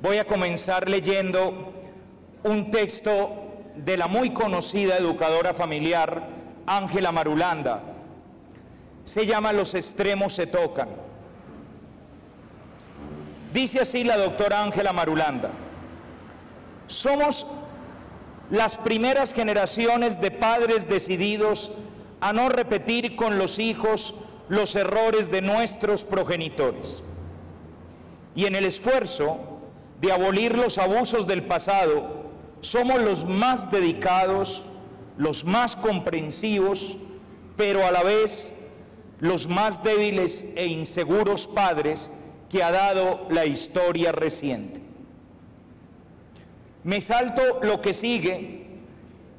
Voy a comenzar leyendo un texto de la muy conocida educadora familiar Ángela Marulanda. Se llama Los extremos se tocan. Dice así la doctora Ángela Marulanda: somos las primeras generaciones de padres decididos a no repetir con los hijos los errores de nuestros progenitores. Y en el esfuerzo de abolir los abusos del pasado, somos los más dedicados, los más comprensivos, pero a la vez los más débiles e inseguros padres que ha dado la historia reciente. Me salto lo que sigue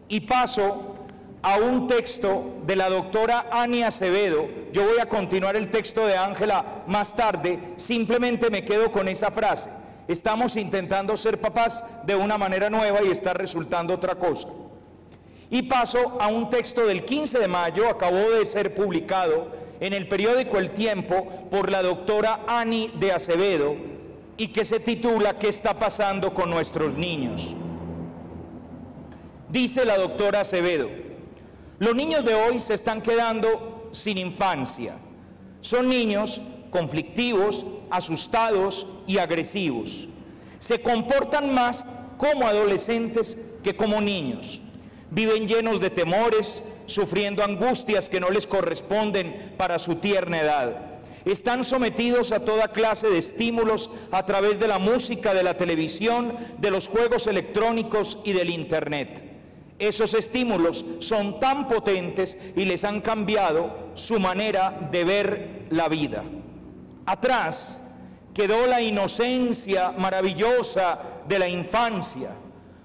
y paso a un texto de la doctora Ani Acevedo. Yo voy a continuar el texto de Ángela más tarde, simplemente me quedo con esa frase. Estamos intentando ser papás de una manera nueva y está resultando otra cosa. Y paso a un texto del 15 de mayo, acabó de ser publicado en el periódico El Tiempo por la doctora Ani de Acevedo y que se titula ¿Qué está pasando con nuestros niños? Dice la doctora Acevedo: los niños de hoy se están quedando sin infancia. Son niños conflictivos, asustados y agresivos. Se comportan más como adolescentes que como niños. Viven llenos de temores, sufriendo angustias que no les corresponden para su tierna edad. Están sometidos a toda clase de estímulos a través de la música, de la televisión, de los juegos electrónicos y del internet. Esos estímulos son tan potentes y les han cambiado su manera de ver la vida. Atrás quedó la inocencia maravillosa de la infancia.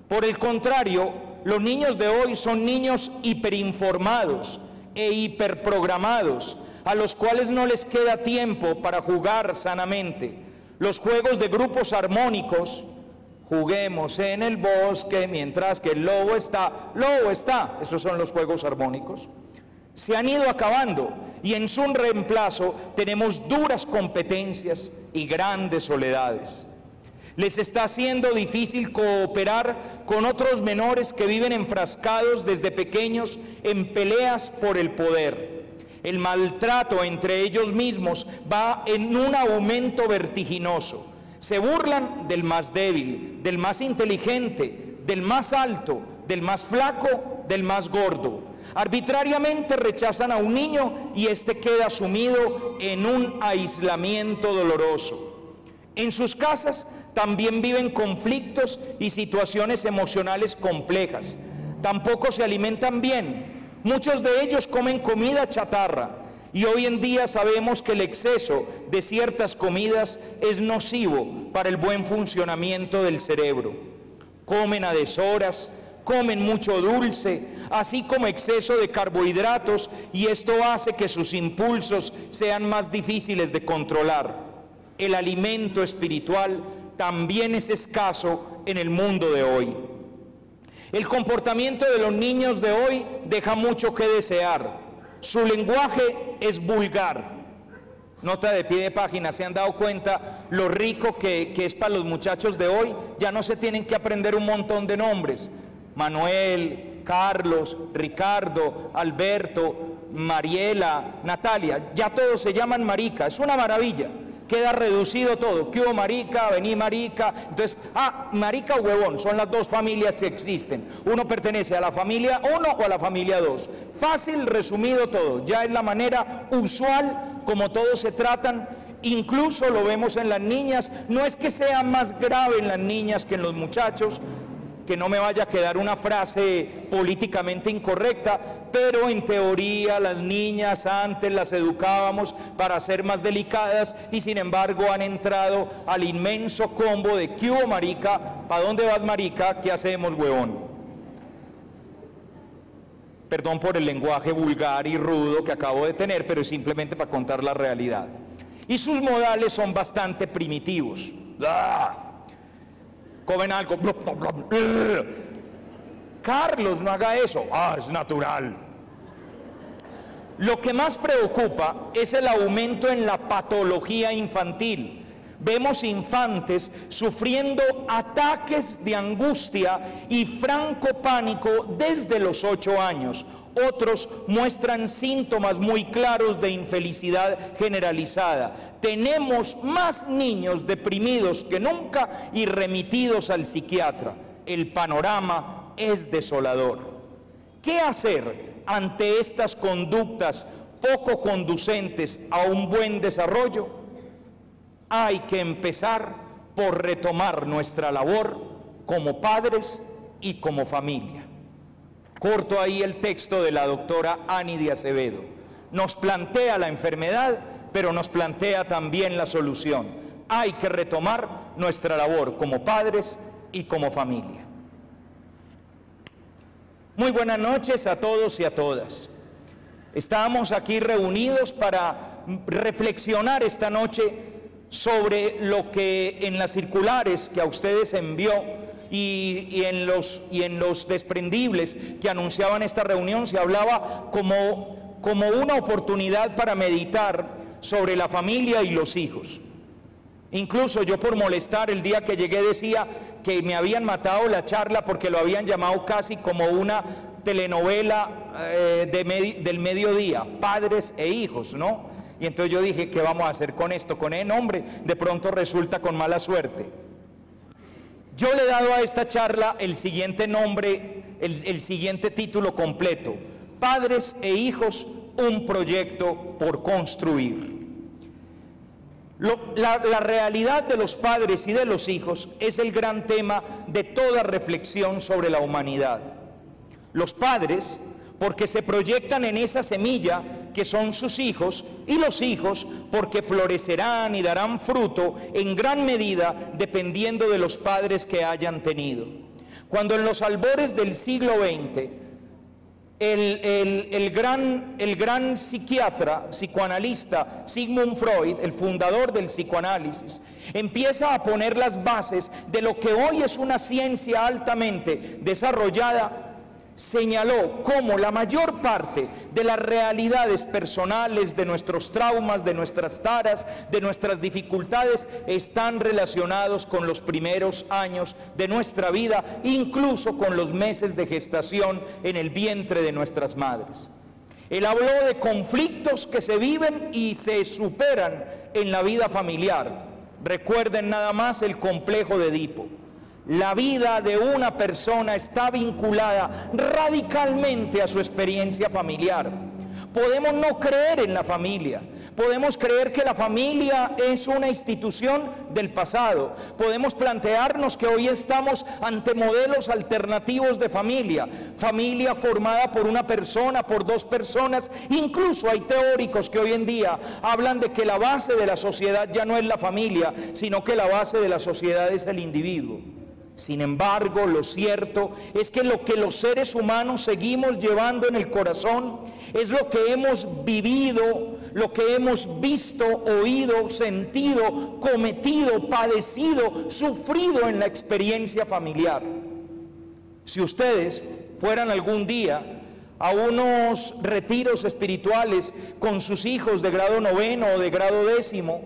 Por el contrario, los niños de hoy son niños hiperinformados e hiperprogramados, a los cuales no les queda tiempo para jugar sanamente. Los juegos de grupos armónicos, juguemos en el bosque mientras que el lobo está, esos son los juegos armónicos, se han ido acabando y en su reemplazo tenemos duras competencias y grandes soledades. Les está haciendo difícil cooperar con otros menores que viven enfrascados desde pequeños en peleas por el poder. El maltrato entre ellos mismos va en un aumento vertiginoso. Se burlan del más débil, del más inteligente, del más alto, del más flaco, del más gordo. Arbitrariamente rechazan a un niño y éste queda sumido en un aislamiento doloroso. En sus casas también viven conflictos y situaciones emocionales complejas. Tampoco se alimentan bien. Muchos de ellos comen comida chatarra y hoy en día sabemos que el exceso de ciertas comidas es nocivo para el buen funcionamiento del cerebro. Comen a deshoras, comen mucho dulce, así como exceso de carbohidratos, y esto hace que sus impulsos sean más difíciles de controlar. El alimento espiritual también es escaso en el mundo de hoy. El comportamiento de los niños de hoy deja mucho que desear. Su lenguaje es vulgar. Nota de pie de página, ¿se han dado cuenta lo rico que es para los muchachos de hoy? Ya no se tienen que aprender un montón de nombres. Manuel, Carlos, Ricardo, Alberto, Mariela, Natalia, ya todos se llaman marica, es una maravilla. Queda reducido todo. ¿Qué hubo, marica? Vení, marica. Entonces, marica o huevón, son las dos familias que existen. Uno pertenece a la familia 1 o a la familia 2. Fácil, resumido todo. Ya es la manera usual como todos se tratan. Incluso lo vemos en las niñas. No es que sea más grave en las niñas que en los muchachos, que no me vaya a quedar una frase políticamente incorrecta, pero en teoría las niñas antes las educábamos para ser más delicadas y sin embargo han entrado al inmenso combo de ¿qué hubo, marica? ¿Para dónde vas, marica? ¿Qué hacemos, huevón? Perdón por el lenguaje vulgar y rudo que acabo de tener, pero es simplemente para contar la realidad. Y sus modales son bastante primitivos. Comen algo. Carlos, no haga eso. Es natural. Lo que más preocupa es el aumento en la patología infantil. Vemos infantes sufriendo ataques de angustia y franco pánico desde los 8 años. Otros muestran síntomas muy claros de infelicidad generalizada. Tenemos más niños deprimidos que nunca y remitidos al psiquiatra. El panorama es desolador. ¿Qué hacer ante estas conductas poco conducentes a un buen desarrollo? Hay que empezar por retomar nuestra labor como padres y como familia. Corto ahí el texto de la doctora Ani de Acevedo. Nos plantea la enfermedad, pero nos plantea también la solución. Hay que retomar nuestra labor como padres y como familia. Muy buenas noches a todos y a todas. Estamos aquí reunidos para reflexionar esta noche sobre lo que en las circulares que a ustedes envió y en los desprendibles que anunciaban esta reunión se hablaba como una oportunidad para meditar sobre la familia y los hijos. Incluso yo, por molestar, el día que llegué decía que me habían matado la charla porque lo habían llamado casi como una telenovela del mediodía, padres e hijos, ¿no? Y entonces yo dije, ¿qué vamos a hacer con esto? Con el nombre, de pronto resulta con mala suerte. Yo le he dado a esta charla el siguiente nombre, el siguiente título completo: Padres e hijos, un proyecto por construir. La realidad de los padres y de los hijos es el gran tema de toda reflexión sobre la humanidad. Los padres, porque se proyectan en esa semilla que son sus hijos, y los hijos porque florecerán y darán fruto en gran medida dependiendo de los padres que hayan tenido. Cuando en los albores del siglo XX el gran psiquiatra, psicoanalista Sigmund Freud, el fundador del psicoanálisis, empieza a poner las bases de lo que hoy es una ciencia altamente desarrollada, señaló cómo la mayor parte de las realidades personales, de nuestros traumas, de nuestras taras, de nuestras dificultades, están relacionados con los primeros años de nuestra vida, incluso con los meses de gestación en el vientre de nuestras madres. Él habló de conflictos que se viven y se superan en la vida familiar. Recuerden nada más el complejo de Edipo. La vida de una persona está vinculada radicalmente a su experiencia familiar. Podemos no creer en la familia, podemos creer que la familia es una institución del pasado, podemos plantearnos que hoy estamos ante modelos alternativos de familia, familia formada por una persona, por 2 personas, incluso hay teóricos que hoy en día hablan de que la base de la sociedad ya no es la familia, sino que la base de la sociedad es el individuo. Sin embargo, lo cierto es que lo que los seres humanos seguimos llevando en el corazón es lo que hemos vivido, lo que hemos visto, oído, sentido, cometido, padecido, sufrido en la experiencia familiar. Si ustedes fueran algún día a unos retiros espirituales con sus hijos de grado 9º o de grado 10º,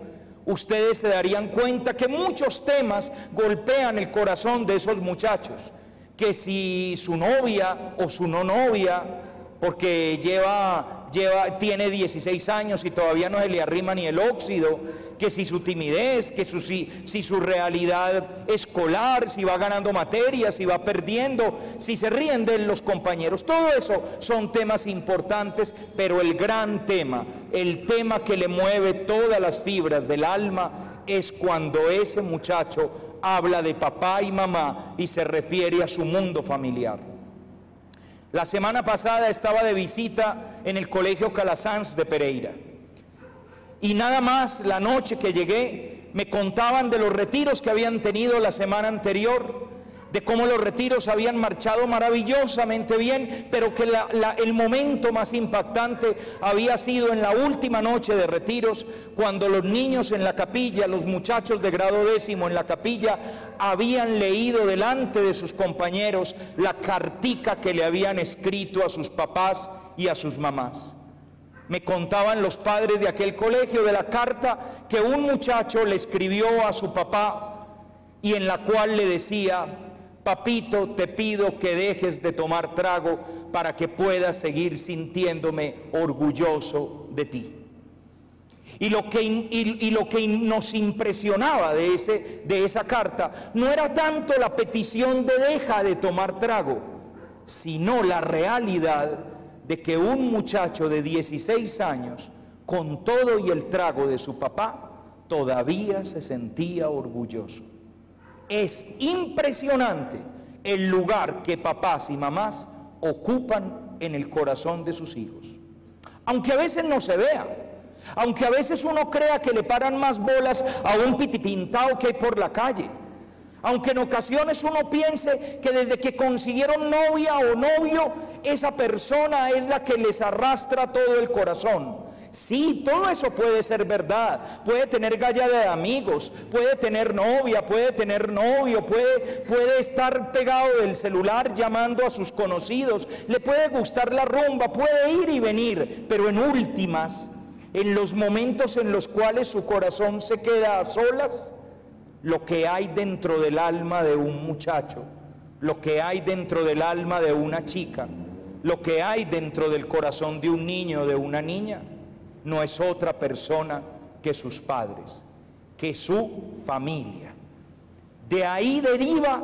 ustedes se darían cuenta que muchos temas golpean el corazón de esos muchachos, que si su novia o su no novia, porque tiene 16 años y todavía no se le arrima ni el óxido, que si su timidez, que si su realidad escolar, si va ganando materias, si va perdiendo, si se ríen de él los compañeros, todo eso son temas importantes, pero el gran tema, el tema que le mueve todas las fibras del alma, es cuando ese muchacho habla de papá y mamá y se refiere a su mundo familiar. La semana pasada estaba de visita en el Colegio Calasanz de Pereira. Y nada más la noche que llegué me contaban de los retiros que habían tenido la semana anterior, de cómo los retiros habían marchado maravillosamente bien, pero que el momento más impactante había sido en la última noche de retiros, cuando los niños en la capilla, los muchachos de grado 10º en la capilla, habían leído delante de sus compañeros la cartica que le habían escrito a sus papás y a sus mamás. Me contaban los padres de aquel colegio de la carta que un muchacho le escribió a su papá y en la cual le decía: papito, te pido que dejes de tomar trago para que pueda seguir sintiéndome orgulloso de ti. Y lo que nos impresionaba de esa carta no era tanto la petición de deja de tomar trago, sino la realidad de que un muchacho de 16 años, con todo y el trago de su papá, todavía se sentía orgulloso. Es impresionante el lugar que papás y mamás ocupan en el corazón de sus hijos. Aunque a veces no se vea, aunque a veces uno crea que le paran más bolas a un pitipintao que hay por la calle, aunque en ocasiones uno piense que desde que consiguieron novia o novio, esa persona es la que les arrastra todo el corazón. Sí, todo eso puede ser verdad. Puede tener gallada de amigos, puede tener novia, puede tener novio, puede estar pegado del celular llamando a sus conocidos, le puede gustar la rumba, puede ir y venir, pero en últimas, en los momentos en los cuales su corazón se queda a solas, lo que hay dentro del alma de un muchacho, lo que hay dentro del alma de una chica, lo que hay dentro del corazón de un niño o de una niña, no es otra persona que sus padres, que su familia. De ahí deriva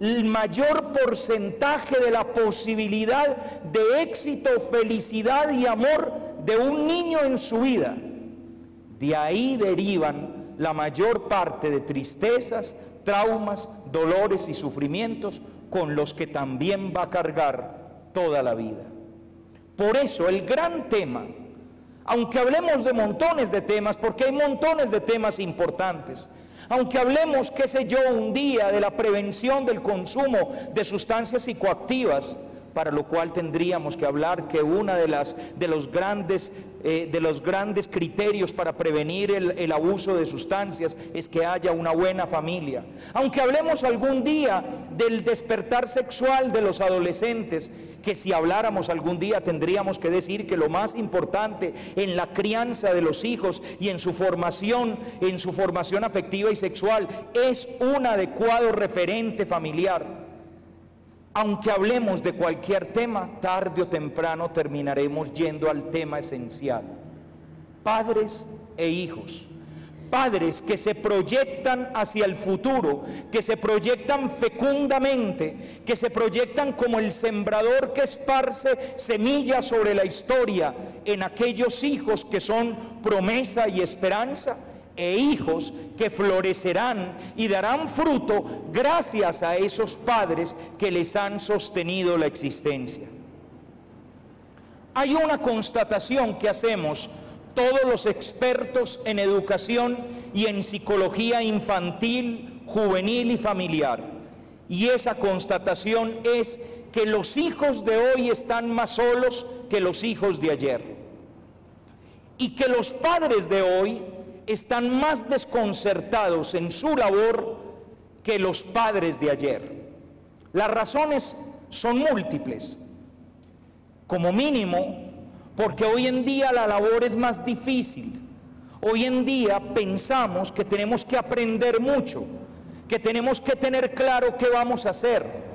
el mayor porcentaje de la posibilidad de éxito, felicidad y amor de un niño en su vida. De ahí derivan la mayor parte de tristezas, traumas, dolores y sufrimientos con los que también va a cargar toda la vida. Por eso el gran tema, aunque hablemos de montones de temas, porque hay montones de temas importantes, aunque hablemos, qué sé yo, un día de la prevención del consumo de sustancias psicoactivas, para lo cual tendríamos que hablar que uno de los grandes criterios para prevenir el abuso de sustancias es que haya una buena familia. Aunque hablemos algún día del despertar sexual de los adolescentes, que si habláramos algún día tendríamos que decir que lo más importante en la crianza de los hijos y en su formación afectiva y sexual es un adecuado referente familiar. Aunque hablemos de cualquier tema, tarde o temprano terminaremos yendo al tema esencial. Padres e hijos. Padres que se proyectan hacia el futuro, que se proyectan fecundamente, que se proyectan como el sembrador que esparce semillas sobre la historia en aquellos hijos que son promesa y esperanza, e hijos que florecerán y darán fruto gracias a esos padres que les han sostenido la existencia. Hay una constatación que hacemos todos los expertos en educación y en psicología infantil, juvenil y familiar, y esa constatación es que los hijos de hoy están más solos que los hijos de ayer, y que los padres de hoy están más desconcertados en su labor que los padres de ayer. Las razones son múltiples. Como mínimo, porque hoy en día la labor es más difícil. Hoy en día pensamos que tenemos que aprender mucho, que tenemos que tener claro qué vamos a hacer.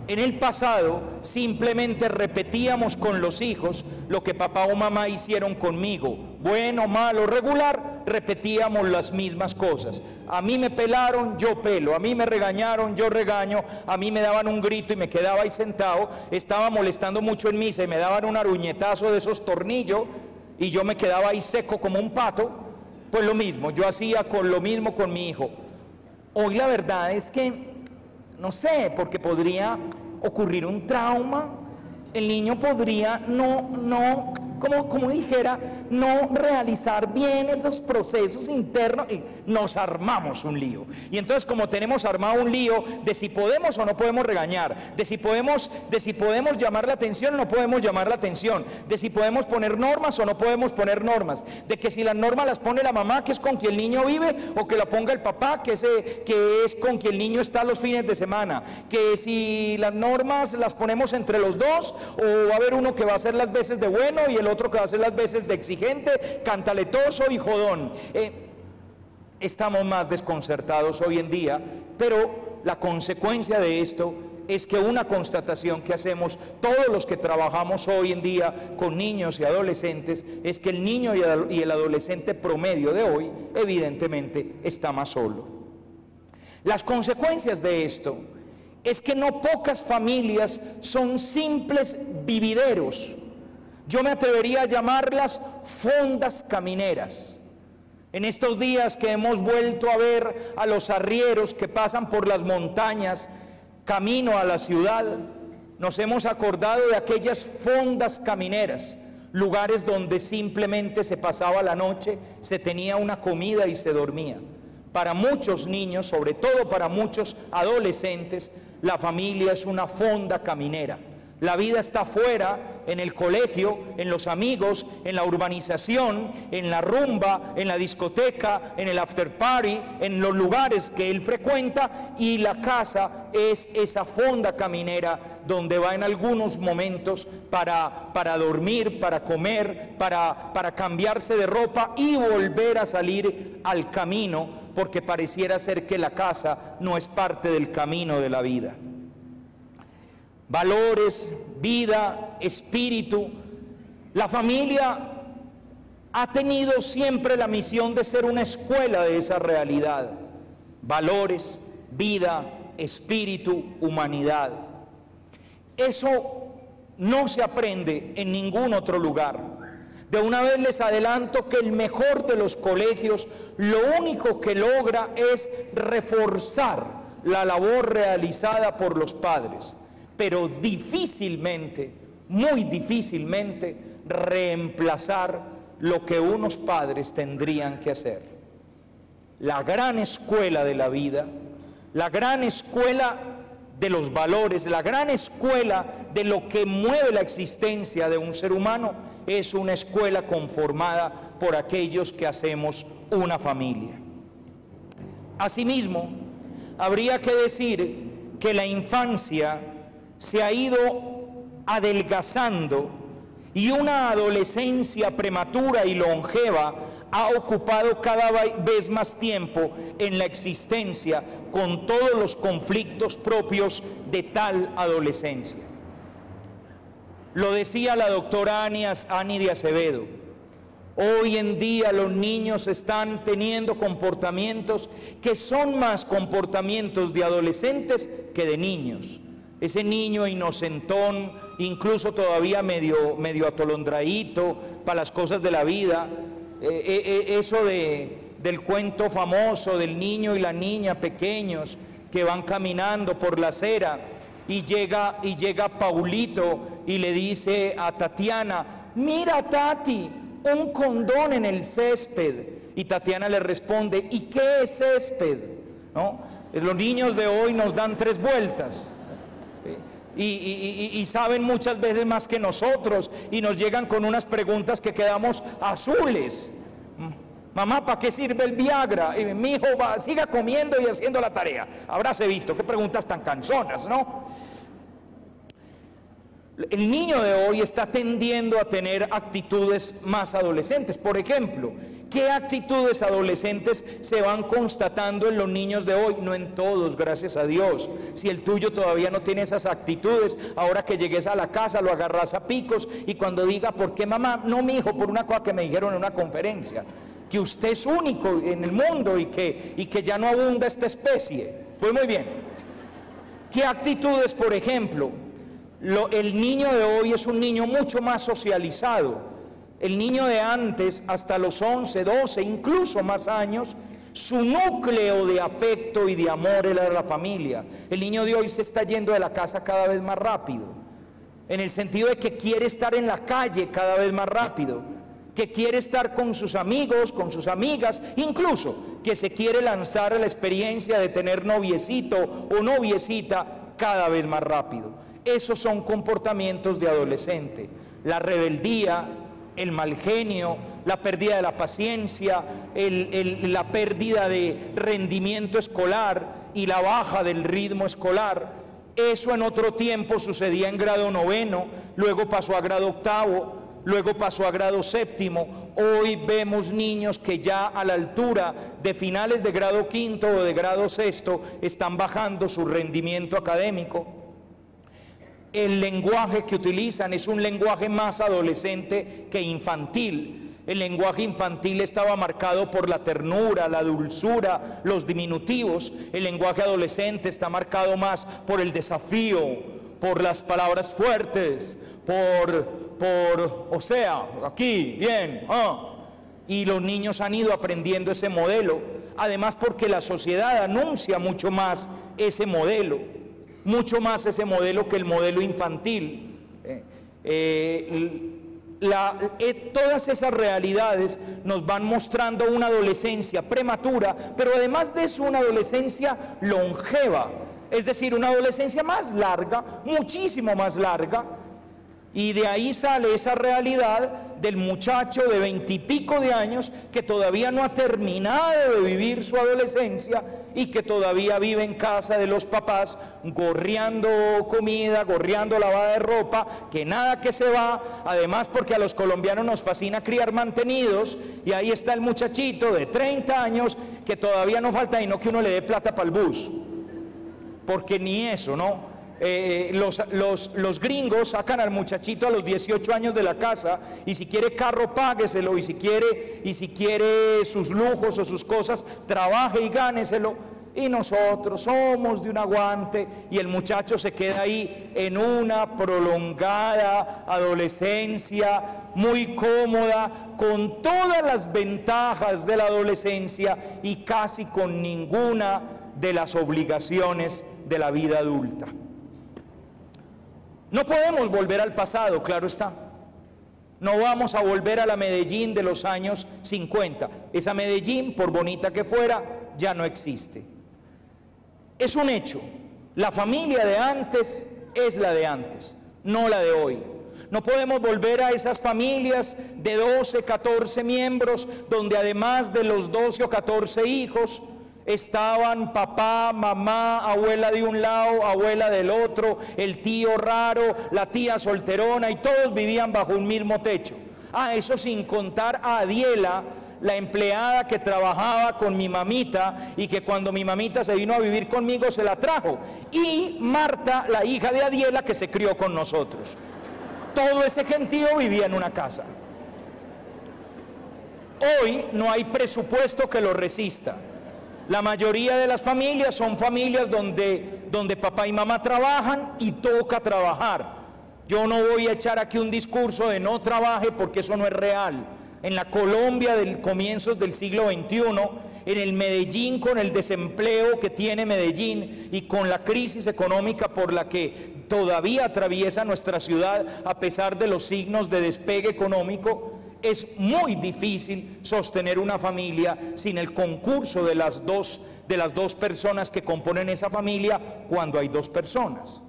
En el pasado simplemente repetíamos con los hijos lo que papá o mamá hicieron conmigo, bueno, malo, regular, repetíamos las mismas cosas. A mí me pelaron, yo pelo, a mí me regañaron, yo regaño, a mí me daban un grito y me quedaba ahí sentado, estaba molestando mucho en misa y me daban un aruñetazo de esos tornillos y yo me quedaba ahí seco como un pato. Pues lo mismo, yo hacía lo mismo con mi hijo. Hoy la verdad es que no sé, porque podría ocurrir un trauma, el niño podría como dijera, no realizar bien esos procesos internos y nos armamos un lío. Y entonces, como tenemos armado un lío de si podemos o no podemos regañar, de si podemos llamar la atención o no podemos llamar la atención, de si podemos poner normas o no podemos poner normas, de que si las normas las pone la mamá, que es con quien el niño vive, o que la ponga el papá, que es con quien el niño está los fines de semana, que si las normas las ponemos entre los dos, o va a haber uno que va a hacer las veces de bueno y el otro que va a hacer las veces de exigente, cantaletoso y jodón. Estamos más desconcertados hoy en día, pero la consecuencia de esto es que una constatación que hacemos todos los que trabajamos hoy en día con niños y adolescentes es que el niño y el adolescente promedio de hoy evidentemente está más solo. Las consecuencias de esto es que no pocas familias son simples vivideros. Yo me atrevería a llamarlas fondas camineras. En estos días que hemos vuelto a ver a los arrieros que pasan por las montañas camino a la ciudad, nos hemos acordado de aquellas fondas camineras, lugares donde simplemente se pasaba la noche, se tenía una comida y se dormía. Para muchos niños, sobre todo para muchos adolescentes, la familia es una fonda caminera. La vida está afuera, en el colegio, en los amigos, en la urbanización, en la rumba, en la discoteca, en el after party, en los lugares que él frecuenta, y la casa es esa fonda caminera donde va en algunos momentos para dormir, para comer, para cambiarse de ropa y volver a salir al camino, porque pareciera ser que la casa no es parte del camino de la vida. Valores, vida, espíritu. La familia ha tenido siempre la misión de ser una escuela de esa realidad. Valores, vida, espíritu, humanidad. Eso no se aprende en ningún otro lugar. De una vez les adelanto que el mejor de los colegios lo único que logra es reforzar la labor realizada por los padres, pero difícilmente, muy difícilmente, reemplazar lo que unos padres tendrían que hacer. La gran escuela de la vida, la gran escuela de los valores, la gran escuela de lo que mueve la existencia de un ser humano, es una escuela conformada por aquellos que hacemos una familia. Asimismo, habría que decir que la infancia se ha ido adelgazando y una adolescencia prematura y longeva ha ocupado cada vez más tiempo en la existencia, con todos los conflictos propios de tal adolescencia. Lo decía la doctora Ani de Acevedo: hoy en día los niños están teniendo comportamientos que son más comportamientos de adolescentes que de niños. Ese niño inocentón, incluso todavía medio atolondradito para las cosas de la vida, eso del cuento famoso del niño y la niña pequeños que van caminando por la acera y llega Paulito y le dice a Tatiana: mira, Tati, un condón en el césped. Y Tatiana le responde: ¿y qué es césped? ¿No? Los niños de hoy nos dan 3 vueltas. Y saben muchas veces más que nosotros y nos llegan con unas preguntas que quedamos azules. Mamá, ¿para qué sirve el Viagra? Y mi hijo siga comiendo y haciendo la tarea. Habráse visto, qué preguntas tan cansonas, ¿no? El niño de hoy está tendiendo a tener actitudes más adolescentes. Por ejemplo, ¿qué actitudes adolescentes se van constatando en los niños de hoy? No en todos, gracias a Dios. Si el tuyo todavía no tiene esas actitudes, ahora que llegues a la casa lo agarras a picos y cuando diga: ¿por qué, mamá? No, mi hijo, por una cosa que me dijeron en una conferencia, que usted es único en el mundo y que ya no abunda esta especie. Pues muy bien. ¿Qué actitudes, por ejemplo? El niño de hoy es un niño mucho más socializado. El niño de antes, hasta los 11, 12, incluso más años, su núcleo de afecto y de amor era la familia. El niño de hoy se está yendo de la casa cada vez más rápido, en el sentido de que quiere estar en la calle cada vez más rápido, que quiere estar con sus amigos, con sus amigas, incluso que se quiere lanzar a la experiencia de tener noviecito o noviecita cada vez más rápido. Esos son comportamientos de adolescente. La rebeldía, el mal genio, la pérdida de la paciencia, la pérdida de rendimiento escolar y la baja del ritmo escolar. Eso en otro tiempo sucedía en grado 9, luego pasó a grado 8, luego pasó a grado séptimo. Hoy vemos niños que ya a la altura de finales de grado quinto o de grado sexto están bajando su rendimiento académico. El lenguaje que utilizan es un lenguaje más adolescente que infantil. El lenguaje infantil estaba marcado por la ternura, la dulzura, los diminutivos. El lenguaje adolescente está marcado más por el desafío, por las palabras fuertes, o sea, aquí, bien, y los niños han ido aprendiendo ese modelo, además porque la sociedad anuncia mucho más ese modelo que el modelo infantil. Todas esas realidades nos van mostrando una adolescencia prematura, pero además de eso una adolescencia longeva, es decir, una adolescencia más larga, muchísimo más larga. Y de ahí sale esa realidad del muchacho de 20 y pico de años que todavía no ha terminado de vivir su adolescencia y que todavía vive en casa de los papás, gorreando comida, gorreando lavada de ropa, que nada que se va, además porque a los colombianos nos fascina criar mantenidos, y ahí está el muchachito de 30 años que todavía no falta y no que uno le dé plata para el bus, porque ni eso, ¿no? Los gringos sacan al muchachito a los 18 años de la casa, y si quiere carro págueselo, y si quiere sus lujos o sus cosas, trabaje y gáneselo. Y nosotros somos de un aguante, y el muchacho se queda ahí en una prolongada adolescencia muy cómoda, con todas las ventajas de la adolescencia y casi con ninguna de las obligaciones de la vida adulta. No podemos volver al pasado, claro está. No vamos a volver a la Medellín de los años 50. Esa Medellín, por bonita que fuera, ya no existe. Es un hecho. La familia de antes es la de antes, no la de hoy. No podemos volver a esas familias de 12, 14 miembros, donde además de los 12 o 14 hijos, estaban papá, mamá, abuela de un lado, abuela del otro, el tío raro, la tía solterona, y todos vivían bajo un mismo techo. Eso sin contar a Adiela, la empleada que trabajaba con mi mamita y que cuando mi mamita se vino a vivir conmigo se la trajo. Y Marta, la hija de Adiela, que se crió con nosotros. Todo ese gentío vivía en una casa. Hoy no hay presupuesto que lo resista. La mayoría de las familias son familias donde papá y mamá trabajan y toca trabajar. Yo no voy a echar aquí un discurso de no trabaje porque eso no es real. En la Colombia de comienzos del siglo XXI, en el Medellín, con el desempleo que tiene Medellín y con la crisis económica por la que todavía atraviesa nuestra ciudad a pesar de los signos de despegue económico, es muy difícil sostener una familia sin el concurso de las dos personas que componen esa familia cuando hay dos personas.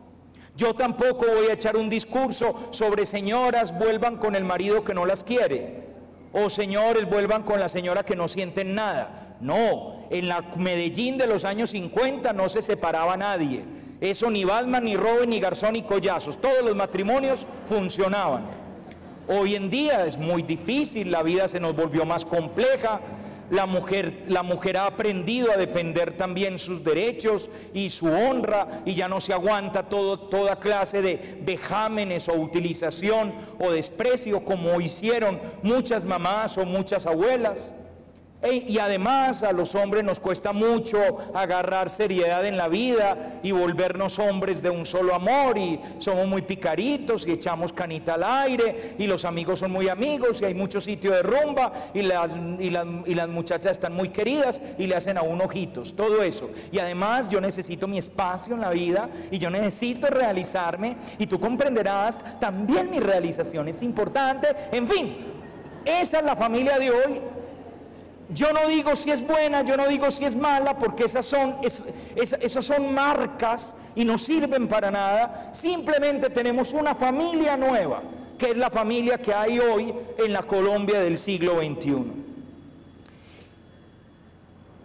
Yo tampoco voy a echar un discurso sobre señoras vuelvan con el marido que no las quiere, o señores vuelvan con la señora que no sienten nada. No, en la Medellín de los años 50 no se separaba nadie. Eso ni Batman, ni Robin, ni Garzón, ni Collazos. Todos los matrimonios funcionaban. Hoy en día es muy difícil, la vida se nos volvió más compleja, la mujer ha aprendido a defender también sus derechos y su honra, y ya no se aguanta toda clase de vejámenes o utilización o desprecio como hicieron muchas mamás o muchas abuelas. Y además a los hombres nos cuesta mucho agarrar seriedad en la vida y volvernos hombres de un solo amor, y somos muy picaritos y echamos canita al aire, y los amigos son muy amigos y hay mucho sitio de rumba, y las muchachas están muy queridas y le hacen a uno ojitos, todo eso. Y además yo necesito mi espacio en la vida y yo necesito realizarme, y tú comprenderás, también mi realización es importante. En fin, esa es la familia de hoy. Yo no digo si es buena, yo no digo si es mala, porque esas son marcas y no sirven para nada. Simplemente tenemos una familia nueva, que es la familia que hay hoy en la Colombia del siglo XXI.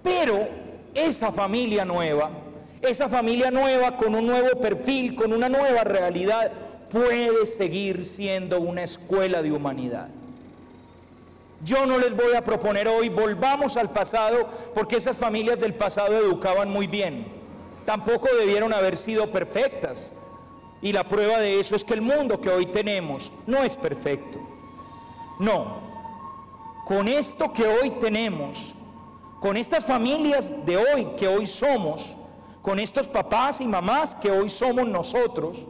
Pero esa familia nueva con un nuevo perfil, con una nueva realidad, puede seguir siendo una escuela de humanidad. Yo no les voy a proponer hoy volvamos al pasado, porque esas familias del pasado educaban muy bien. Tampoco debieron haber sido perfectas. Y la prueba de eso es que el mundo que hoy tenemos no es perfecto. No. Con esto que hoy tenemos, con estas familias de hoy que hoy somos, con estos papás y mamás que hoy somos nosotros,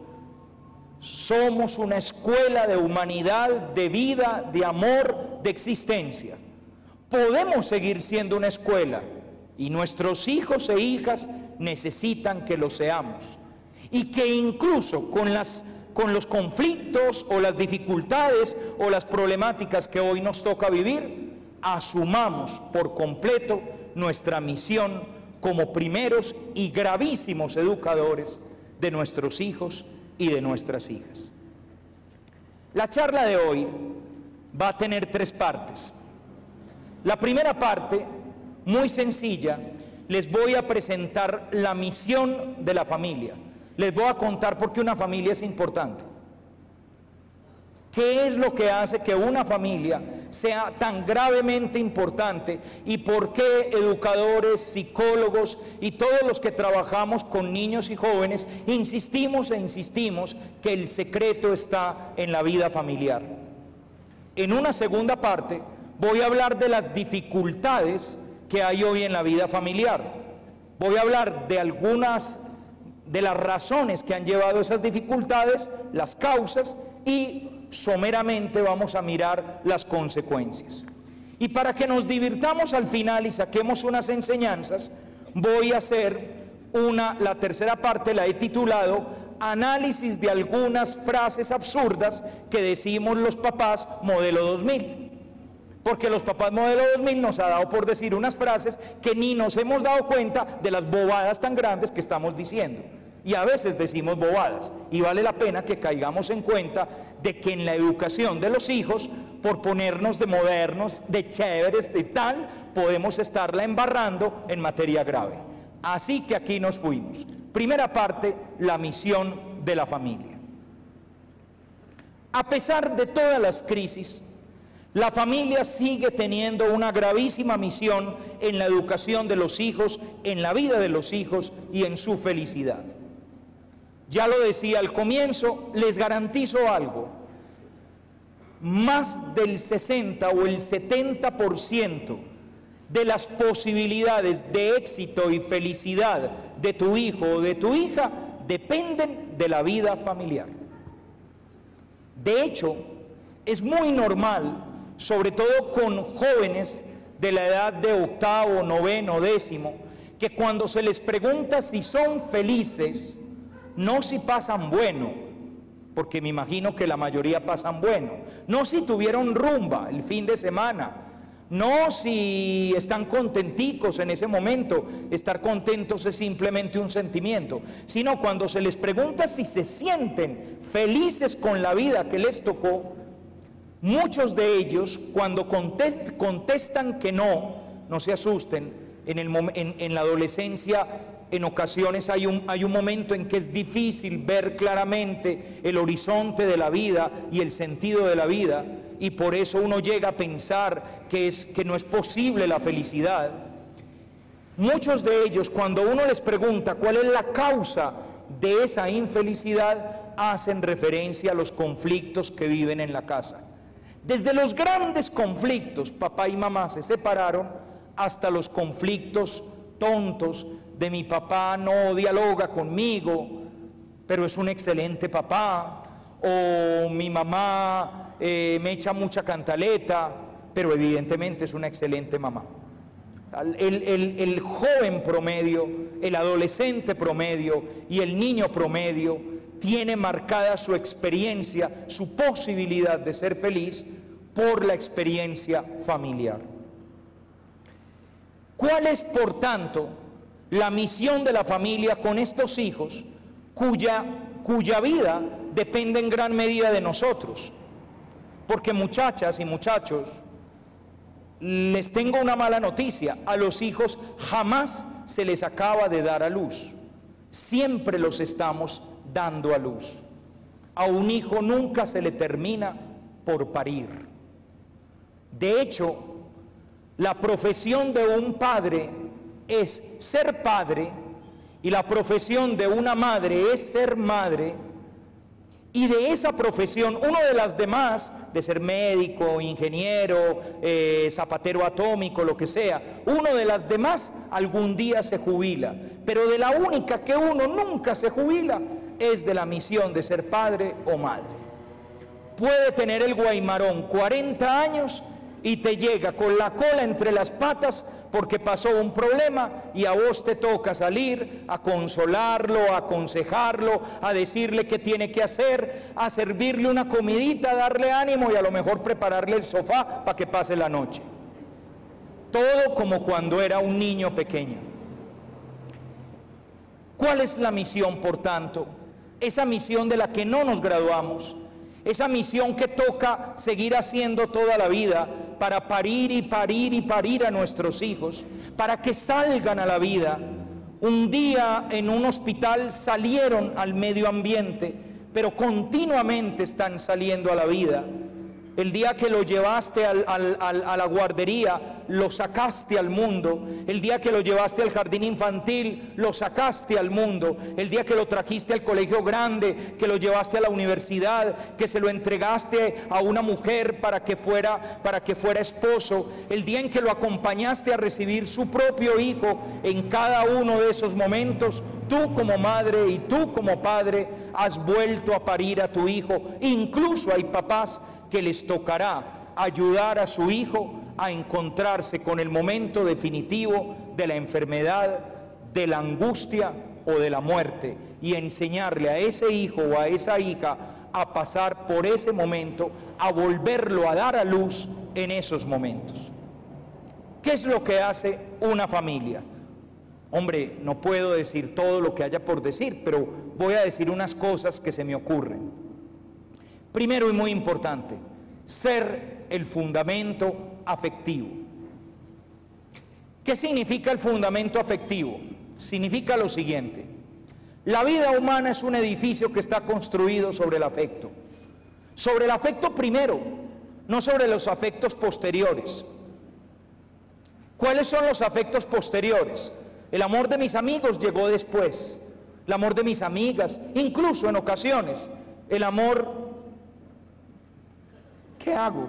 somos una escuela de humanidad, de vida, de amor, de existencia. Podemos seguir siendo una escuela y nuestros hijos e hijas necesitan que lo seamos. Y que incluso con los conflictos o las dificultades o las problemáticas que hoy nos toca vivir, asumamos por completo nuestra misión como primeros y gravísimos educadores de nuestros hijos y de nuestras hijas. La charla de hoy va a tener 3 partes. La primera parte, muy sencilla, les voy a presentar la misión de la familia. Les voy a contar por qué una familia es importante. ¿Qué es lo que hace que una familia sea tan gravemente importante? Y por qué educadores, psicólogos y todos los que trabajamos con niños y jóvenes insistimos e insistimos que el secreto está en la vida familiar. En una segunda parte voy a hablar de las dificultades que hay hoy en la vida familiar. Voy a hablar de algunas de las razones que han llevado a esas dificultades, las causas, y someramente vamos a mirar las consecuencias. Y para que nos divirtamos al final y saquemos unas enseñanzas, voy a hacer la tercera parte, la he titulado Análisis de algunas frases absurdas que decimos los papás modelo 2000. Porque los papás modelo 2000 nos ha dado por decir unas frases que ni nos hemos dado cuenta de las bobadas tan grandes que estamos diciendo. Y a veces decimos bobadas, y vale la pena que caigamos en cuenta de que en la educación de los hijos, por ponernos de modernos, de chéveres, de tal, podemos estarla embarrando en materia grave. Así que aquí nos fuimos. Primera parte, la misión de la familia. A pesar de todas las crisis, la familia sigue teniendo una gravísima misión en la educación de los hijos, en la vida de los hijos y en su felicidad. Ya lo decía al comienzo, les garantizo algo. Más del 60 o el 70% de las posibilidades de éxito y felicidad de tu hijo o de tu hija dependen de la vida familiar. De hecho, es muy normal, sobre todo con jóvenes de la edad de 8º, 9º, 10º, que cuando se les pregunta si son felices, no si pasan bueno, porque me imagino que la mayoría pasan bueno, no si tuvieron rumba el fin de semana, no si están contenticos en ese momento, estar contentos es simplemente un sentimiento, sino cuando se les pregunta si se sienten felices con la vida que les tocó, muchos de ellos cuando contestan que no se asusten, en la adolescencia en ocasiones hay un momento en que es difícil ver claramente el horizonte de la vida y el sentido de la vida, y por eso uno llega a pensar que no es posible la felicidad. Muchos de ellos, cuando uno les pregunta cuál es la causa de esa infelicidad, hacen referencia a los conflictos que viven en la casa. Desde los grandes conflictos, papá y mamá se separaron, hasta los conflictos tontos de mi papá no dialoga conmigo, pero es un excelente papá, o mi mamá me echa mucha cantaleta, pero evidentemente es una excelente mamá. El joven promedio, el adolescente promedio y el niño promedio tiene marcada su experiencia, su posibilidad de ser feliz por la experiencia familiar. ¿Cuál es, por tanto, la misión de la familia con estos hijos cuya vida depende en gran medida de nosotros? Porque muchachas y muchachos, les tengo una mala noticia: a los hijos jamás se les acaba de dar a luz, siempre los estamos dando a luz. A un hijo nunca se le termina por parir. De hecho, la profesión de un padre es ser padre y la profesión de una madre es ser madre. Y de esa profesión, uno de las demás, de ser médico, ingeniero, zapatero atómico, lo que sea, uno de las demás algún día se jubila, pero de la única que uno nunca se jubila es de la misión de ser padre o madre. Puede tener el guaymarón 40 años y te llega con la cola entre las patas porque pasó un problema y a vos te toca salir a consolarlo, a aconsejarlo, a decirle qué tiene que hacer, a servirle una comidita, a darle ánimo y a lo mejor prepararle el sofá para que pase la noche. Todo como cuando era un niño pequeño. ¿Cuál es la misión, por tanto? Esa misión de la que no nos graduamos, esa misión que toca seguir haciendo toda la vida para parir y parir y parir a nuestros hijos, para que salgan a la vida. Un día en un hospital salieron al medio ambiente, pero continuamente están saliendo a la vida. El día que lo llevaste a la guardería, lo sacaste al mundo. El día que lo llevaste al jardín infantil, lo sacaste al mundo. El día que lo trajiste al colegio grande, que lo llevaste a la universidad, que se lo entregaste a una mujer para que fuera esposo. El día en que lo acompañaste a recibir su propio hijo. En cada uno de esos momentos, tú como madre y tú como padre has vuelto a parir a tu hijo. Incluso hay papás que les tocará ayudar a su hijo a encontrarse con el momento definitivo de la enfermedad, de la angustia o de la muerte, y enseñarle a ese hijo o a esa hija a pasar por ese momento, a volverlo a dar a luz en esos momentos. ¿Qué es lo que hace una familia? Hombre, no puedo decir todo lo que haya por decir, pero voy a decir unas cosas que se me ocurren. Primero y muy importante, ser el fundamento afectivo. ¿Qué significa el fundamento afectivo? Significa lo siguiente: la vida humana es un edificio que está construido sobre el afecto. Sobre el afecto primero, no sobre los afectos posteriores. ¿Cuáles son los afectos posteriores? El amor de mis amigos llegó después, el amor de mis amigas, incluso en ocasiones, el amor... ¿Qué hago?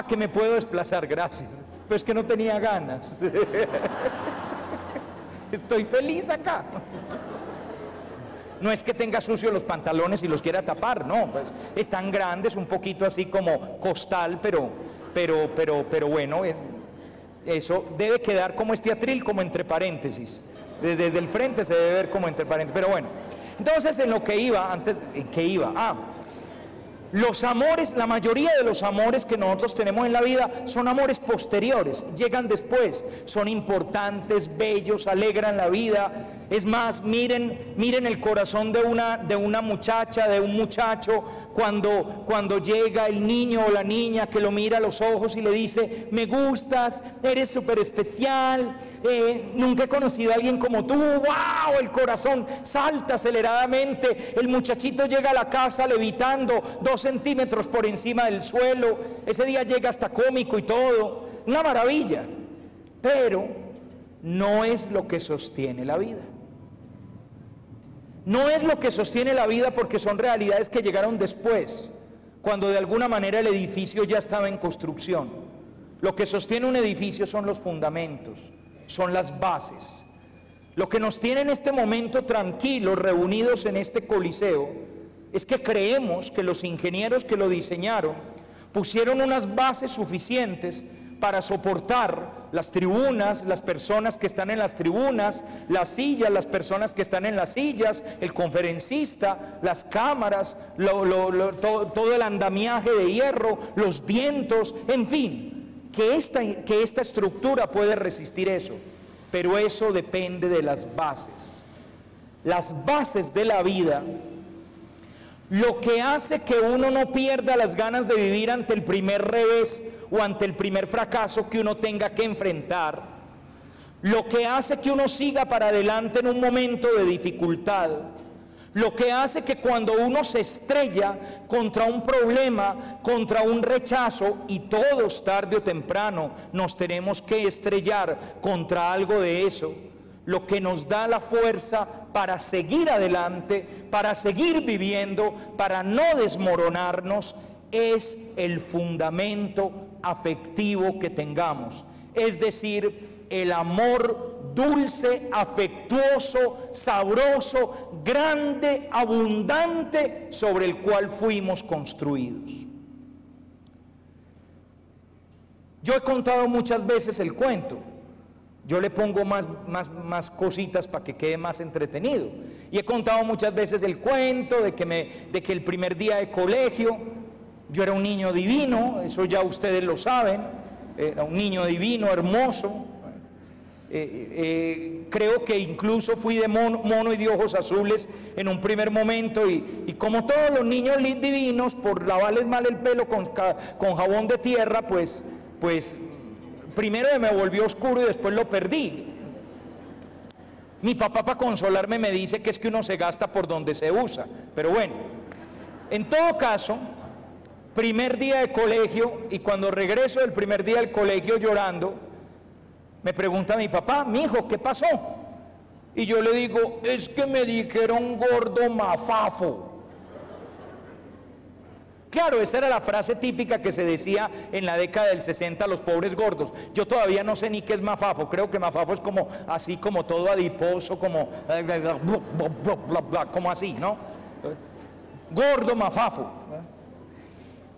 Que me puedo desplazar, gracias. Pero es que no tenía ganas. Estoy feliz acá. No es que tenga sucios los pantalones y los quiera tapar, no, pues están grandes, un poquito así como costal, pero bueno, eso debe quedar como este atril, como entre paréntesis. Desde el frente se debe ver como entre paréntesis, pero bueno. Entonces, en lo que iba, ¿en qué iba? Los amores, la mayoría de los amores que nosotros tenemos en la vida son amores posteriores, llegan después, son importantes, bellos, alegran la vida. Es más, miren el corazón de una muchacha, de un muchacho, cuando llega el niño o la niña que lo mira a los ojos y le dice: me gustas, eres súper especial, nunca he conocido a alguien como tú. ¡Wow! El corazón salta aceleradamente, el muchachito llega a la casa levitando 2 centímetros por encima del suelo, ese día llega hasta cómico y todo, una maravilla, pero no es lo que sostiene la vida. No es lo que sostiene la vida, porque son realidades que llegaron después, cuando de alguna manera el edificio ya estaba en construcción. Lo que sostiene un edificio son los fundamentos, son las bases. Lo que nos tiene en este momento tranquilos, reunidos en este coliseo, es que creemos que los ingenieros que lo diseñaron pusieron unas bases suficientes para soportar las tribunas, las personas que están en las tribunas, las sillas, las personas que están en las sillas, el conferencista, las cámaras, todo el andamiaje de hierro, los vientos, en fin, que esta estructura puede resistir eso, pero eso depende de las bases. Las bases de la vida, lo que hace que uno no pierda las ganas de vivir ante el primer revés o ante el primer fracaso que uno tenga que enfrentar, lo que hace que uno siga para adelante en un momento de dificultad, Lo que hace que cuando uno se estrella contra un problema, contra un rechazo, y todos tarde o temprano nos tenemos que estrellar contra algo de eso, lo que nos da la fuerza para seguir adelante, para seguir viviendo, para no desmoronarnos, es el fundamento afectivo que tengamos. Es decir, el amor dulce, afectuoso, sabroso, grande, abundante, sobre el cual fuimos construidos. Yo he contado muchas veces el cuento. Yo le pongo más cositas para que quede más entretenido. Y he contado muchas veces el cuento de que el primer día de colegio, yo era un niño divino, eso ya ustedes lo saben, era un niño divino, hermoso. Creo que incluso fui de mono y de ojos azules en un primer momento, y como todos los niños divinos, por lavarles mal el pelo con jabón de tierra, pues primero me volvió oscuro y después lo perdí. Mi papá, para consolarme, me dice que es que uno se gasta por donde se usa, pero bueno, en todo caso, primer día de colegio, y cuando regreso del primer día del colegio llorando, me pregunta mi papá: mijo, ¿qué pasó? Y yo le digo: es que me dijeron gordo mafafo. Claro, esa era la frase típica que se decía en la década del 60 a los pobres gordos. Yo todavía no sé ni qué es mafafo. Creo que mafafo es como así, como todo adiposo, como como así, ¿no? Gordo mafafo.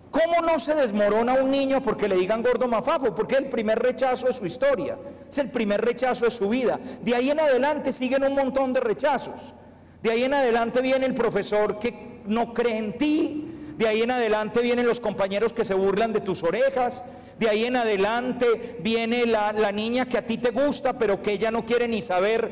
¿Cómo no se desmorona un niño porque le digan gordo mafafo? Porque es el primer rechazo de su historia, es el primer rechazo de su vida. De ahí en adelante siguen un montón de rechazos. De ahí en adelante viene el profesor que no cree en ti. De ahí en adelante vienen los compañeros que se burlan de tus orejas. De ahí en adelante viene la niña que a ti te gusta, pero que ella no quiere ni saber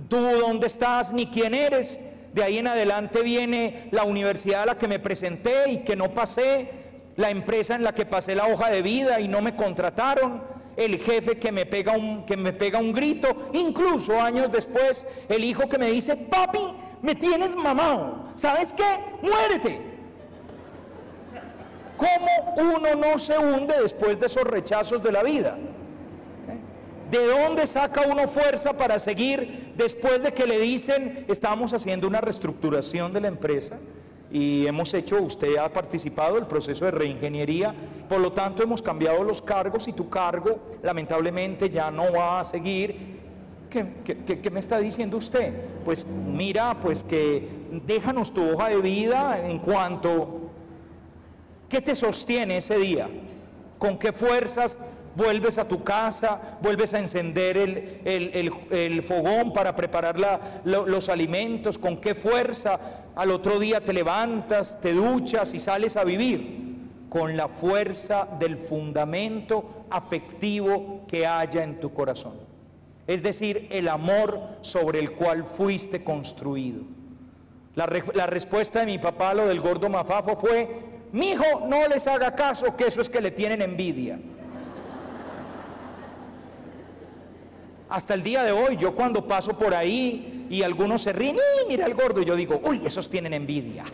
tú dónde estás ni quién eres. De ahí en adelante viene la universidad a la que me presenté y que no pasé, la empresa en la que pasé la hoja de vida y no me contrataron, el jefe que me pega un grito, incluso años después el hijo que me dice: papi, me tienes mamado, ¿sabes qué? ¡Muérete! ¿Cómo uno no se hunde después de esos rechazos de la vida? ¿De dónde saca uno fuerza para seguir después de que le dicen: estamos haciendo una reestructuración de la empresa y usted ha participado del proceso de reingeniería, por lo tanto hemos cambiado los cargos y tu cargo lamentablemente ya no va a seguir? ¿Qué me está diciendo usted? Pues mira, pues que déjanos tu hoja de vida en cuanto... ¿Qué te sostiene ese día? ¿Con qué fuerzas vuelves a tu casa, vuelves a encender el fogón para preparar los alimentos? ¿Con qué fuerza al otro día te levantas, te duchas y sales a vivir? Con la fuerza del fundamento afectivo que haya en tu corazón. Es decir, el amor sobre el cual fuiste construido. La respuesta de mi papá a lo del gordo mafafo fue: mijo, no les haga caso, que eso es que le tienen envidia. Hasta el día de hoy, yo cuando paso por ahí y algunos se ríen: mira el gordo, y yo digo: uy, esos tienen envidia.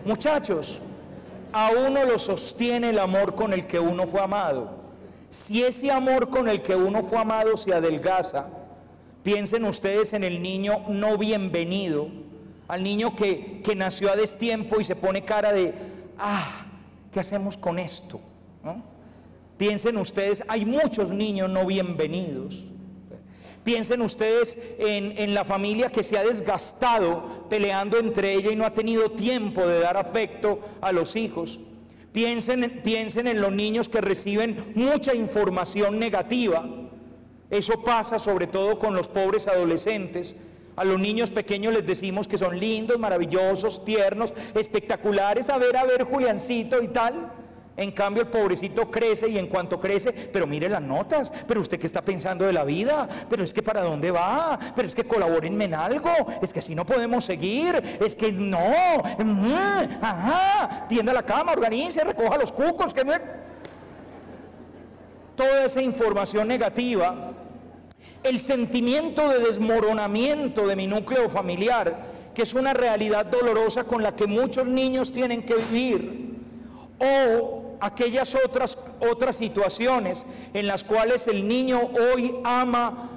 Muchachos, a uno lo sostiene el amor con el que uno fue amado. Si ese amor con el que uno fue amado se adelgaza, piensen ustedes en el niño no bienvenido, al niño que nació a destiempo y se pone cara de: ¿qué hacemos con esto? ¿No? Piensen ustedes, hay muchos niños no bienvenidos. Piensen ustedes en la familia que se ha desgastado peleando entre ella y no ha tenido tiempo de dar afecto a los hijos. Piensen en los niños que reciben mucha información negativa. Eso pasa sobre todo con los pobres adolescentes. A los niños pequeños les decimos que son lindos, maravillosos, tiernos, espectaculares, a ver, Juliancito y tal. En cambio el pobrecito crece, y en cuanto crece: pero mire las notas, pero usted qué está pensando de la vida, pero es que para dónde va, pero es que colabórenme en algo, es que así no podemos seguir, es que no, tienda la cama, organice, recoja los cucos, toda esa información negativa el sentimiento de desmoronamiento de mi núcleo familiar, que es una realidad dolorosa con la que muchos niños tienen que vivir, o aquellas otras situaciones en las cuales el niño hoy ama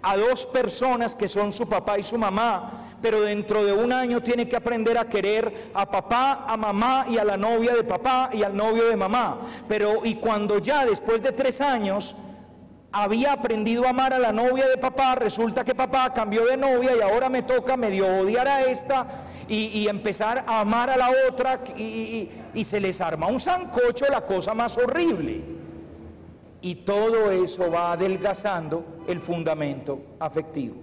a dos personas que son su papá y su mamá, pero dentro de un año tiene que aprender a querer a papá, a mamá y a la novia de papá y al novio de mamá. Y cuando ya después de 3 años había aprendido a amar a la novia de papá, resulta que papá cambió de novia y ahora me toca medio odiar a esta y empezar a amar a la otra, y se les arma un sancocho, la cosa más horrible. Y todo eso va adelgazando el fundamento afectivo.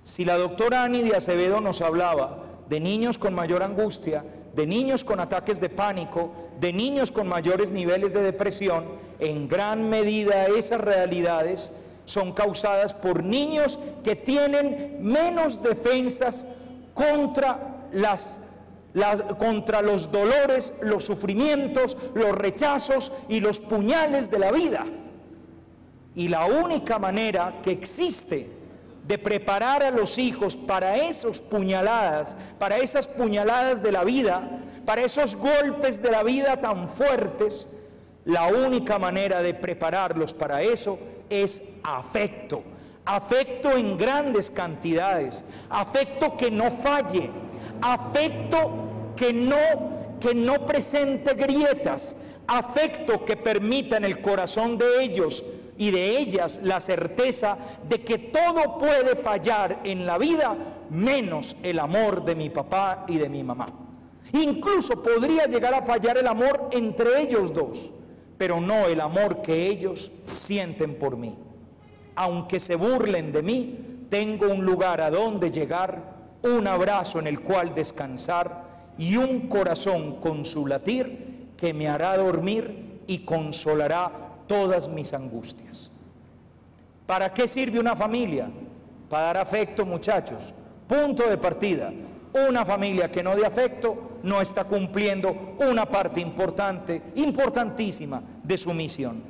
Si la doctora Ani de Acevedo nos hablaba de niños con mayor angustia, de niños con ataques de pánico, de niños con mayores niveles de depresión, en gran medida esas realidades son causadas por niños que tienen menos defensas contra los dolores, los sufrimientos, los rechazos y los puñales de la vida. Y la única manera que existe de preparar a los hijos para esas puñaladas de la vida, para esos golpes de la vida tan fuertes, la única manera de prepararlos para eso es afecto. Afecto en grandes cantidades, afecto que no falle, afecto que no presente grietas, afecto que permita en el corazón de ellos y de ellas la certeza de que todo puede fallar en la vida menos el amor de mi papá y de mi mamá. Incluso podría llegar a fallar el amor entre ellos dos, pero no el amor que ellos sienten por mí. Aunque se burlen de mí, tengo un lugar a donde llegar, un abrazo en el cual descansar y un corazón con su latir que me hará dormir y consolará todas mis angustias. ¿Para qué sirve una familia? Para dar afecto, muchachos. Punto de partida. Una familia que no dé afecto no está cumpliendo una parte importante, importantísima de su misión.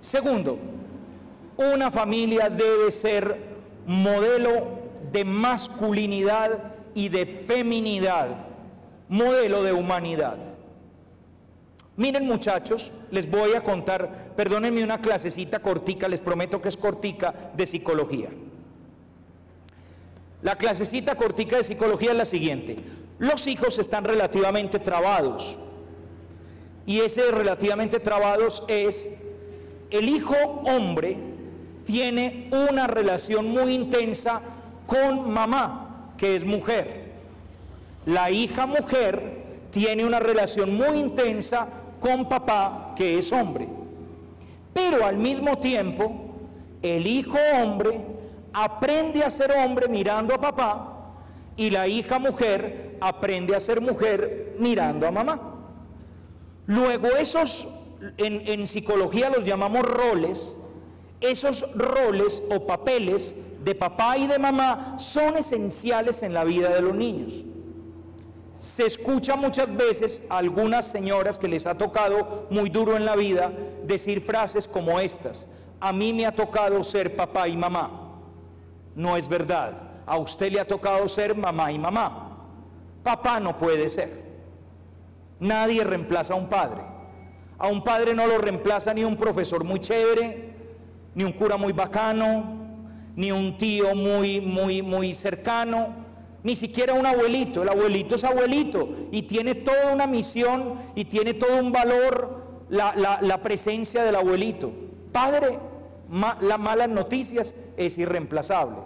Segundo, una familia debe ser modelo de masculinidad y de feminidad, modelo de humanidad. Miren, muchachos, les voy a contar, perdónenme, una clasecita cortica, les prometo que es cortica, de psicología. La clasecita cortica de psicología es la siguiente: los hijos están relativamente trabados, y ese relativamente trabados es: el hijo hombre tiene una relación muy intensa con mamá, que es mujer. La hija mujer tiene una relación muy intensa con papá, que es hombre. Pero al mismo tiempo, el hijo hombre aprende a ser hombre mirando a papá, y la hija mujer aprende a ser mujer mirando a mamá. Luego esos, en psicología los llamamos roles. Esos roles o papeles de papá y de mamá son esenciales en la vida de los niños. Se escucha muchas veces a algunas señoras que les ha tocado muy duro en la vida decir frases como estas: a mí me ha tocado ser papá y mamá. No es verdad. A usted le ha tocado ser mamá y mamá. Papá no puede ser. Nadie reemplaza a un padre. A un padre no lo reemplaza ni un profesor muy chévere, ni un cura muy bacano, ni un tío muy cercano, ni siquiera un abuelito. El abuelito es abuelito y tiene toda una misión y tiene todo un valor la presencia del abuelito. Padre, las malas noticias, es irreemplazable.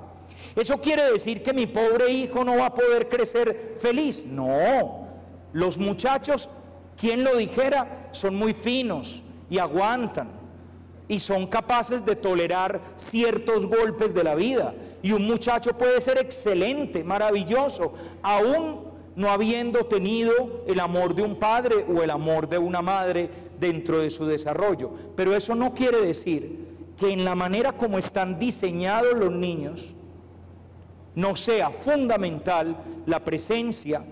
¿Eso quiere decir que mi pobre hijo no va a poder crecer feliz? No. Los muchachos, quien lo dijera, son muy finos y aguantan y son capaces de tolerar ciertos golpes de la vida. Y un muchacho puede ser excelente, maravilloso, aún no habiendo tenido el amor de un padre o el amor de una madre dentro de su desarrollo. Pero eso no quiere decir que en la manera como están diseñados los niños no sea fundamental la presencia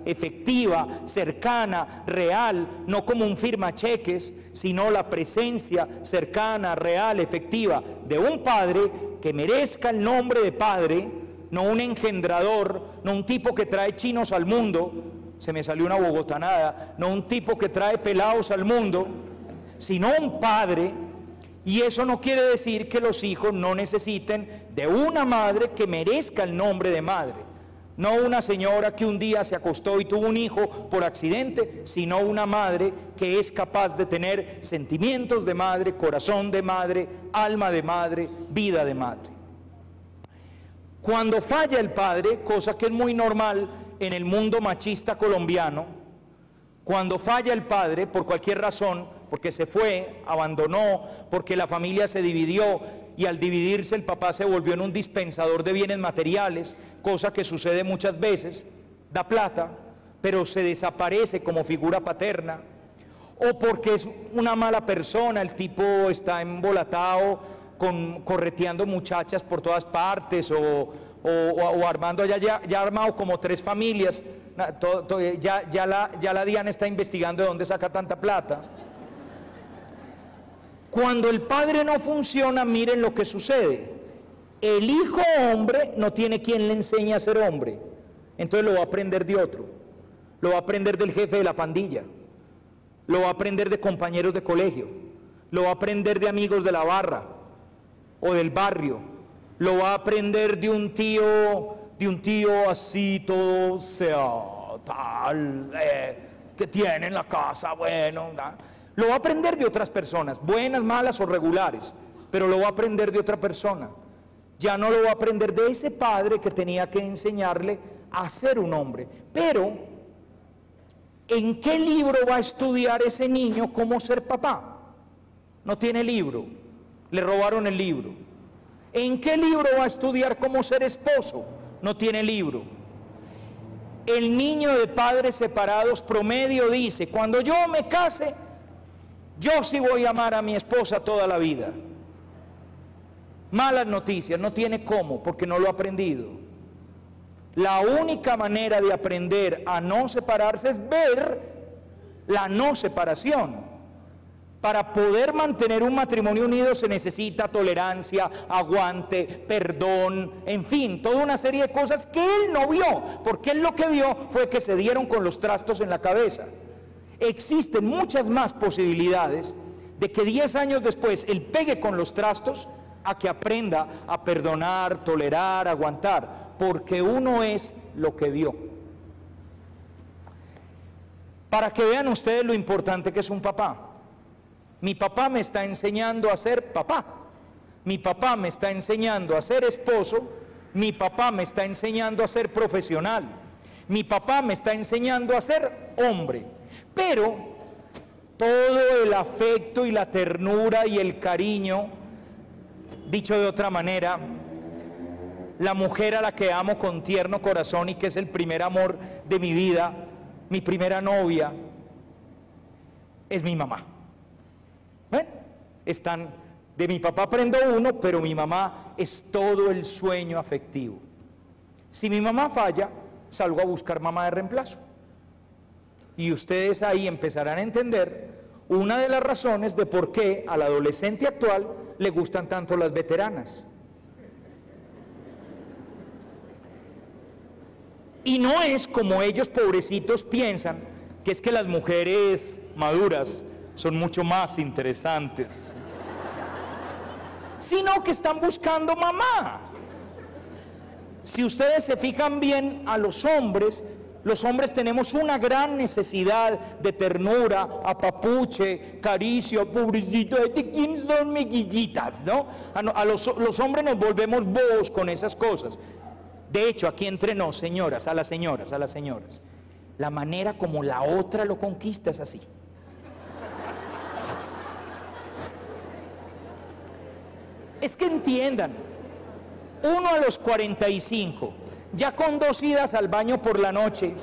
efectiva, cercana, real, no como un firmacheques, sino la presencia cercana, real, efectiva de un padre que merezca el nombre de padre, no un engendrador, no un tipo que trae chinos al mundo, se me salió una bogotanada, no un tipo que trae pelados al mundo, sino un padre. Y eso no quiere decir que los hijos no necesiten de una madre que merezca el nombre de madre. No una señora que un día se acostó y tuvo un hijo por accidente, sino una madre que es capaz de tener sentimientos de madre, corazón de madre, alma de madre, vida de madre. Cuando falla el padre, cosa que es muy normal en el mundo machista colombiano, cuando falla el padre por cualquier razón, porque se fue, abandonó, porque la familia se dividió y al dividirse el papá se volvió en un dispensador de bienes materiales, cosa que sucede muchas veces, da plata, pero se desaparece como figura paterna, o porque es una mala persona, el tipo está embolatado, correteando muchachas por todas partes, o armando, ya ha armado como 3 familias, ya la Diana está investigando de dónde saca tanta plata. Cuando el padre no funciona, miren lo que sucede. El hijo hombre no tiene quien le enseñe a ser hombre, entonces lo va a aprender de otro, lo va a aprender del jefe de la pandilla, lo va a aprender de compañeros de colegio, lo va a aprender de amigos de la barra o del barrio, lo va a aprender de un tío así todo tal, que tiene en la casa, bueno, lo va a aprender de otras personas, buenas, malas o regulares, pero lo va a aprender de otra persona. Ya no lo va a aprender de ese padre que tenía que enseñarle a ser un hombre. Pero, ¿en qué libro va a estudiar ese niño cómo ser papá? No tiene libro, le robaron el libro. ¿En qué libro va a estudiar cómo ser esposo? No tiene libro. El niño de padres separados promedio dice, cuando yo me case, yo sí voy a amar a mi esposa toda la vida. Malas noticias, no tiene cómo, porque no lo ha aprendido. La única manera de aprender a no separarse es ver la no separación. Para poder mantener un matrimonio unido se necesita tolerancia, aguante, perdón, en fin, toda una serie de cosas que él no vio, porque él lo que vio fue que se dieron con los trastos en la cabeza. Existen muchas más posibilidades de que 10 años después él pegue con los trastos a que aprenda a perdonar, tolerar, aguantar, porque uno es lo que vio. Para que vean ustedes lo importante que es un papá. Mi papá me está enseñando a ser papá, mi papá me está enseñando a ser esposo, mi papá me está enseñando a ser profesional, mi papá me está enseñando a ser hombre. Pero todo el afecto y la ternura y el cariño, dicho de otra manera, la mujer a la que amo con tierno corazón y que es el primer amor de mi vida, mi primera novia, es mi mamá. ¿Ven? De mi papá aprendo uno, pero mi mamá es todo el sueño afectivo. Si mi mamá falla, salgo a buscar mamá de reemplazo. Y ustedes ahí empezarán a entender una de las razones de por qué al adolescente actual le gustan tanto las veteranas. Y no es como ellos pobrecitos piensan, que es que las mujeres maduras son mucho más interesantes, sino que están buscando mamá. Si ustedes se fijan bien a los hombres tenemos una gran necesidad de ternura, apapuche, caricio, pobrecito, ¿de quién son miguillitas? ¿No? Los hombres nos volvemos bobos con esas cosas. De hecho, aquí entre nos, señoras, a las señoras, la manera como la otra lo conquista es así. Es que entiendan, uno a los 45, ya con 2 idas al baño por la noche,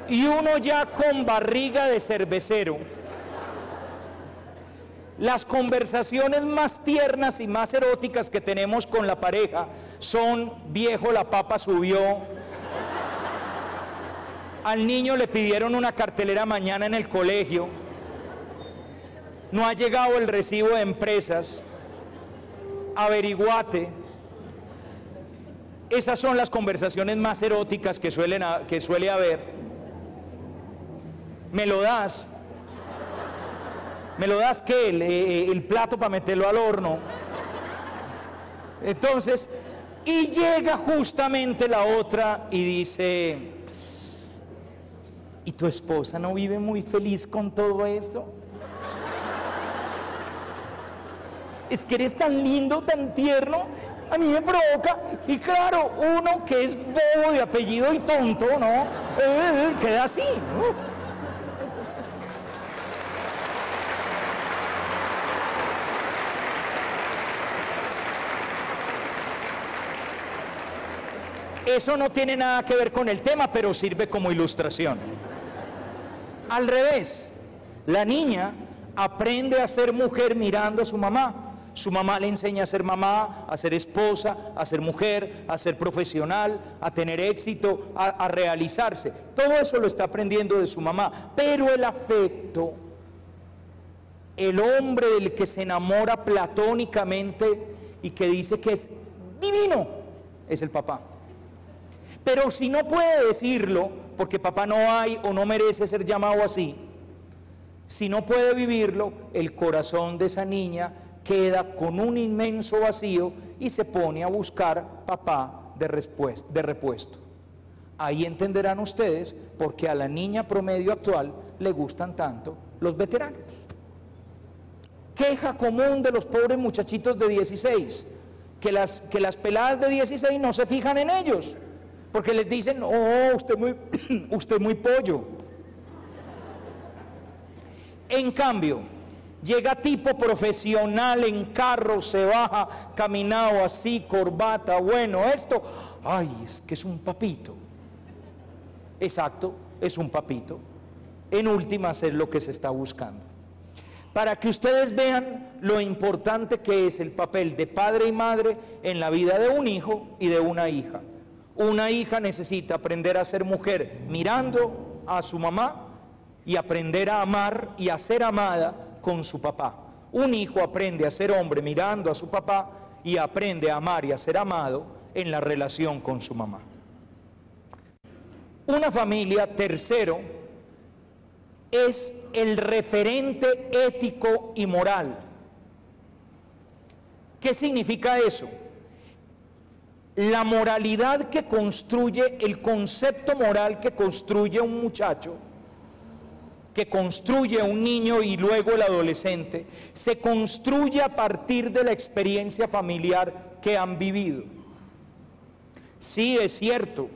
y uno ya con barriga de cervecero, Las conversaciones más tiernas y más eróticas que tenemos con la pareja son: viejo, la papa subió, al niño le pidieron una cartelera mañana en el colegio, no ha llegado el recibo de empresas, averiguate. Esas son las conversaciones más eróticas que suele haber. ¿Me lo das? ¿Me lo das qué? El plato para meterlo al horno. Entonces, y llega justamente la otra y dice: ¿y tu esposa no vive muy feliz con todo eso? Es que eres tan lindo, tan tierno, a mí me provoca. Y claro, uno que es bobo de apellido y tonto, ¿no? Queda así, ¿no? Eso no tiene nada que ver con el tema, pero sirve como ilustración. Al revés, la niña aprende a ser mujer mirando a su mamá. Su mamá le enseña a ser mamá, a ser esposa, a ser mujer, a ser profesional, a tener éxito, a realizarse. Todo eso lo está aprendiendo de su mamá. Pero el afecto, el hombre del que se enamora platónicamente y que dice que es divino, es el papá. Pero si no puede decirlo, porque papá no hay o no merece ser llamado así, si no puede vivirlo, el corazón de esa niña queda con un inmenso vacío y se pone a buscar papá de repuesto. Ahí entenderán ustedes por qué a la niña promedio actual le gustan tanto los veteranos. Queja común de los pobres muchachitos de 16, que las peladas de 16 no se fijan en ellos, porque les dicen: no, usted muy pollo. En cambio, llega tipo profesional en carro, se baja caminado así, corbata, bueno, esto, ay, es que es un papito. Exacto, es un papito. En últimas es lo que se está buscando. Para que ustedes vean lo importante que es el papel de padre y madre en la vida de un hijo y de una hija. Una hija necesita aprender a ser mujer mirando a su mamá y aprender a amar y a ser amada con su papá. Un hijo aprende a ser hombre mirando a su papá y aprende a amar y a ser amado en la relación con su mamá. Una familia, tercero, es el referente ético y moral. ¿Qué significa eso? La moralidad que construye, el concepto moral que construye un muchacho, que construye un niño y luego el adolescente, se construye a partir de la experiencia familiar que han vivido. Sí, es cierto,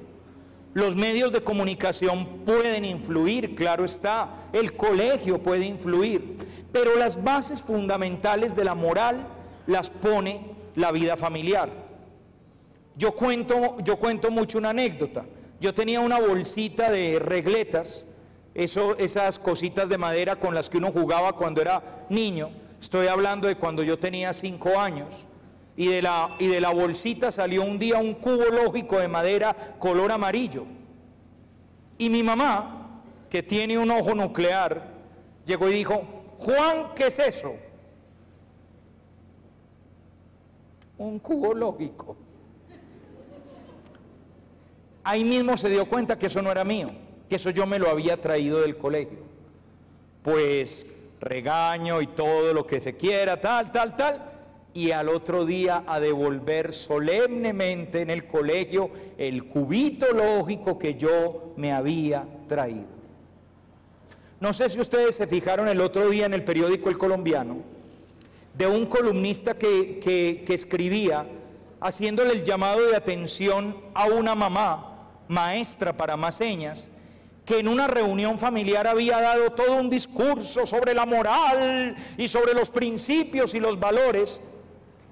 los medios de comunicación pueden influir, claro está, el colegio puede influir, pero las bases fundamentales de la moral las pone la vida familiar. Yo cuento mucho una anécdota. Yo tenía una bolsita de regletas, esas cositas de madera con las que uno jugaba cuando era niño. Estoy hablando de cuando yo tenía 5 años. Y de la bolsita salió un día un cubo lógico de madera color amarillo. Y mi mamá, que tiene un ojo nuclear, llegó y dijo: Juan, ¿qué es eso? Un cubo lógico. Ahí mismo se dio cuenta que eso no era mío, que eso yo me lo había traído del colegio. Pues regaño y todo lo que se quiera, tal, y al otro día a devolver solemnemente en el colegio el cubito lógico que yo me había traído. No sé si ustedes se fijaron el otro día en el periódico El Colombiano, de un columnista que escribía haciéndole el llamado de atención a una mamá, maestra para más señas, que en una reunión familiar había dado todo un discurso sobre la moral y sobre los principios y los valores,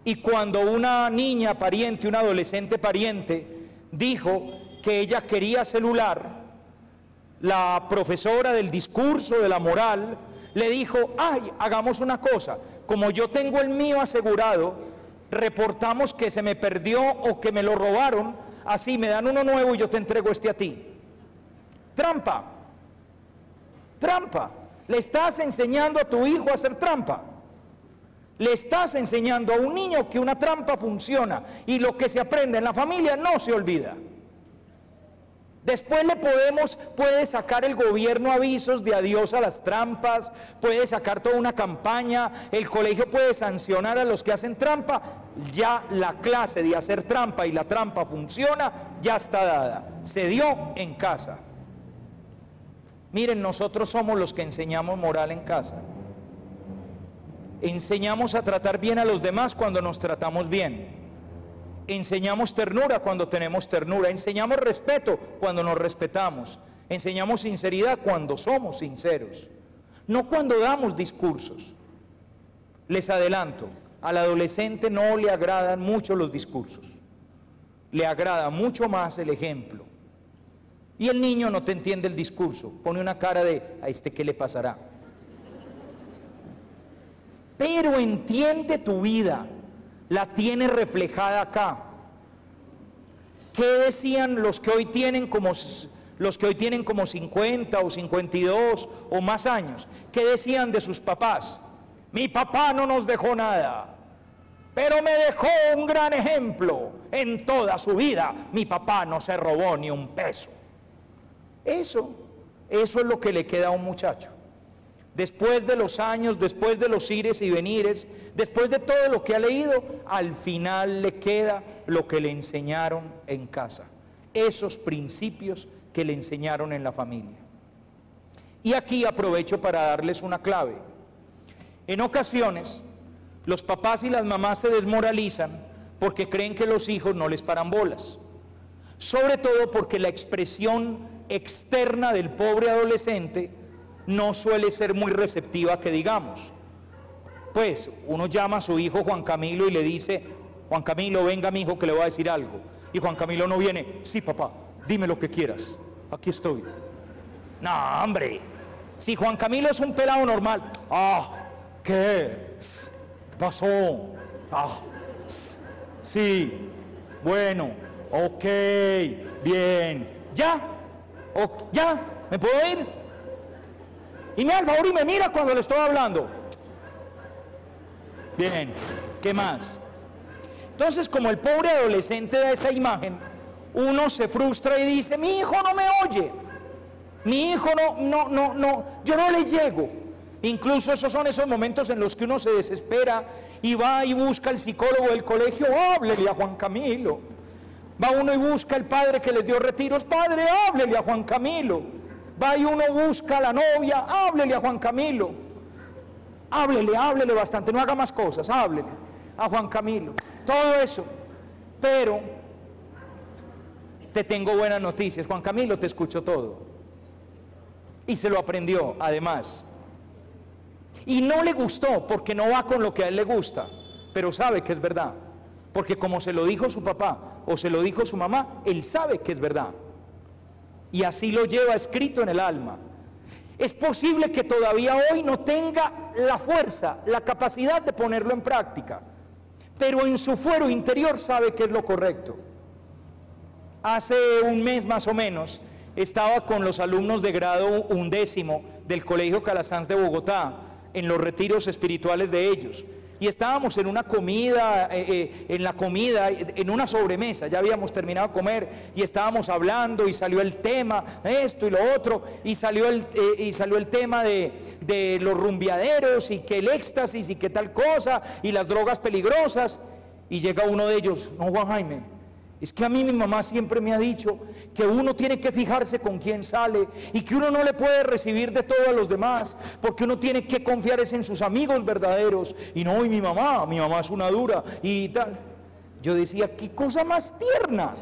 y cuando una niña pariente, una adolescente pariente, dijo que ella quería celular, la profesora del discurso de la moral le dijo: ay, hagamos una cosa, como yo tengo el mío asegurado, reportamos que se me perdió o que me lo robaron, así me dan uno nuevo y yo te entrego este a ti. Trampa. Trampa. Le estás enseñando a tu hijo a hacer trampa. Le estás enseñando a un niño que una trampa funciona y lo que se aprende en la familia no se olvida. Después puede sacar el gobierno avisos de adiós a las trampas, puede sacar toda una campaña, el colegio puede sancionar a los que hacen trampa, ya la clase de hacer trampa y la trampa funciona, ya está dada, se dio en casa. Miren, nosotros somos los que enseñamos moral en casa. Enseñamos a tratar bien a los demás cuando nos tratamos bien. Enseñamos ternura cuando tenemos ternura. Enseñamos respeto cuando nos respetamos. Enseñamos sinceridad cuando somos sinceros. No cuando damos discursos. Les adelanto, al adolescente no le agradan mucho los discursos. Le agrada mucho más el ejemplo. Y el niño no te entiende el discurso. Pone una cara de, ¿a este qué le pasará? Pero entiende tu vida, la tiene reflejada acá. ¿Qué decían los que hoy tienen como 50 o 52 o más años? ¿Qué decían de sus papás? Mi papá no nos dejó nada, pero me dejó un gran ejemplo. En toda su vida mi papá no se robó ni un peso. Eso es lo que le queda a un muchacho. Después de los años, después de los ires y venires, después de todo lo que ha leído, al final le queda lo que le enseñaron en casa, esos principios que le enseñaron en la familia. Y aquí aprovecho para darles una clave. En ocasiones, los papás y las mamás se desmoralizan porque creen que los hijos no les paran bolas, sobre todo porque la expresión externa del pobre adolescente no suele ser muy receptiva, que digamos. Pues uno llama a su hijo Juan Camilo y le dice, Juan Camilo, venga mi hijo que le voy a decir algo. Y Juan Camilo no viene, sí papá, dime lo que quieras, aquí estoy. No, hombre, si Juan Camilo es un pelado normal, ¿qué? ¿Qué pasó? Sí, bueno, ok, bien, ¿ya? ¿Ya? ¿Me puedo ir? Y me da el favor y me mira cuando le estoy hablando. Bien, ¿qué más? Entonces, como el pobre adolescente da esa imagen, uno se frustra y dice, mi hijo no me oye, mi hijo no, yo no le llego. Incluso esos son esos momentos en los que uno se desespera y va y busca al psicólogo del colegio, háblele a Juan Camilo. Va uno y busca al padre que les dio retiros, padre, háblele a Juan Camilo. Va y uno busca a la novia, háblele a Juan Camilo. Háblele bastante, no haga más cosas, háblele a Juan Camilo. Todo eso. Pero te tengo buenas noticias, Juan Camilo te escuchó todo. Y se lo aprendió, además. Y no le gustó porque no va con lo que a él le gusta, pero sabe que es verdad. Porque como se lo dijo su papá o se lo dijo su mamá, él sabe que es verdad. Y así lo lleva escrito en el alma. Es posible que todavía hoy no tenga la fuerza, la capacidad de ponerlo en práctica, pero en su fuero interior sabe que es lo correcto. Hace un mes más o menos estaba con los alumnos de grado 11º del Colegio Calasanz de Bogotá en los retiros espirituales de ellos. Y estábamos en una comida, en una sobremesa, ya habíamos terminado de comer y estábamos hablando y salió el tema, esto y lo otro, y salió el tema de los rumbeaderos y que el éxtasis y que tal cosa y las drogas peligrosas. Y llega uno de ellos, no Juan Jaime, es que a mí mi mamá siempre me ha dicho que uno tiene que fijarse con quién sale y que uno no le puede recibir de todo a los demás, porque uno tiene que confiar en sus amigos verdaderos. Y no, y mi mamá es una dura y tal. Yo decía, qué cosa más tierna.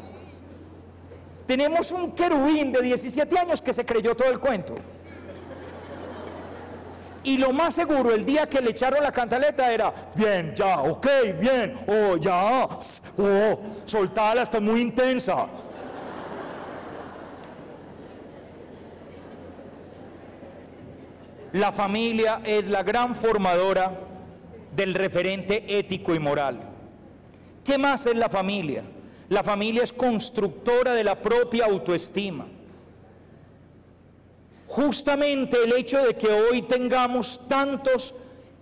Tenemos un querubín de 17 años que se creyó todo el cuento. Y lo más seguro, el día que le echaron la cantaleta era, bien, ya, ok, bien, oh, ya, oh, soltala, está muy intensa. La familia es la gran formadora del referente ético y moral. ¿Qué más es la familia? La familia es constructora de la propia autoestima. Justamente el hecho de que hoy tengamos tantos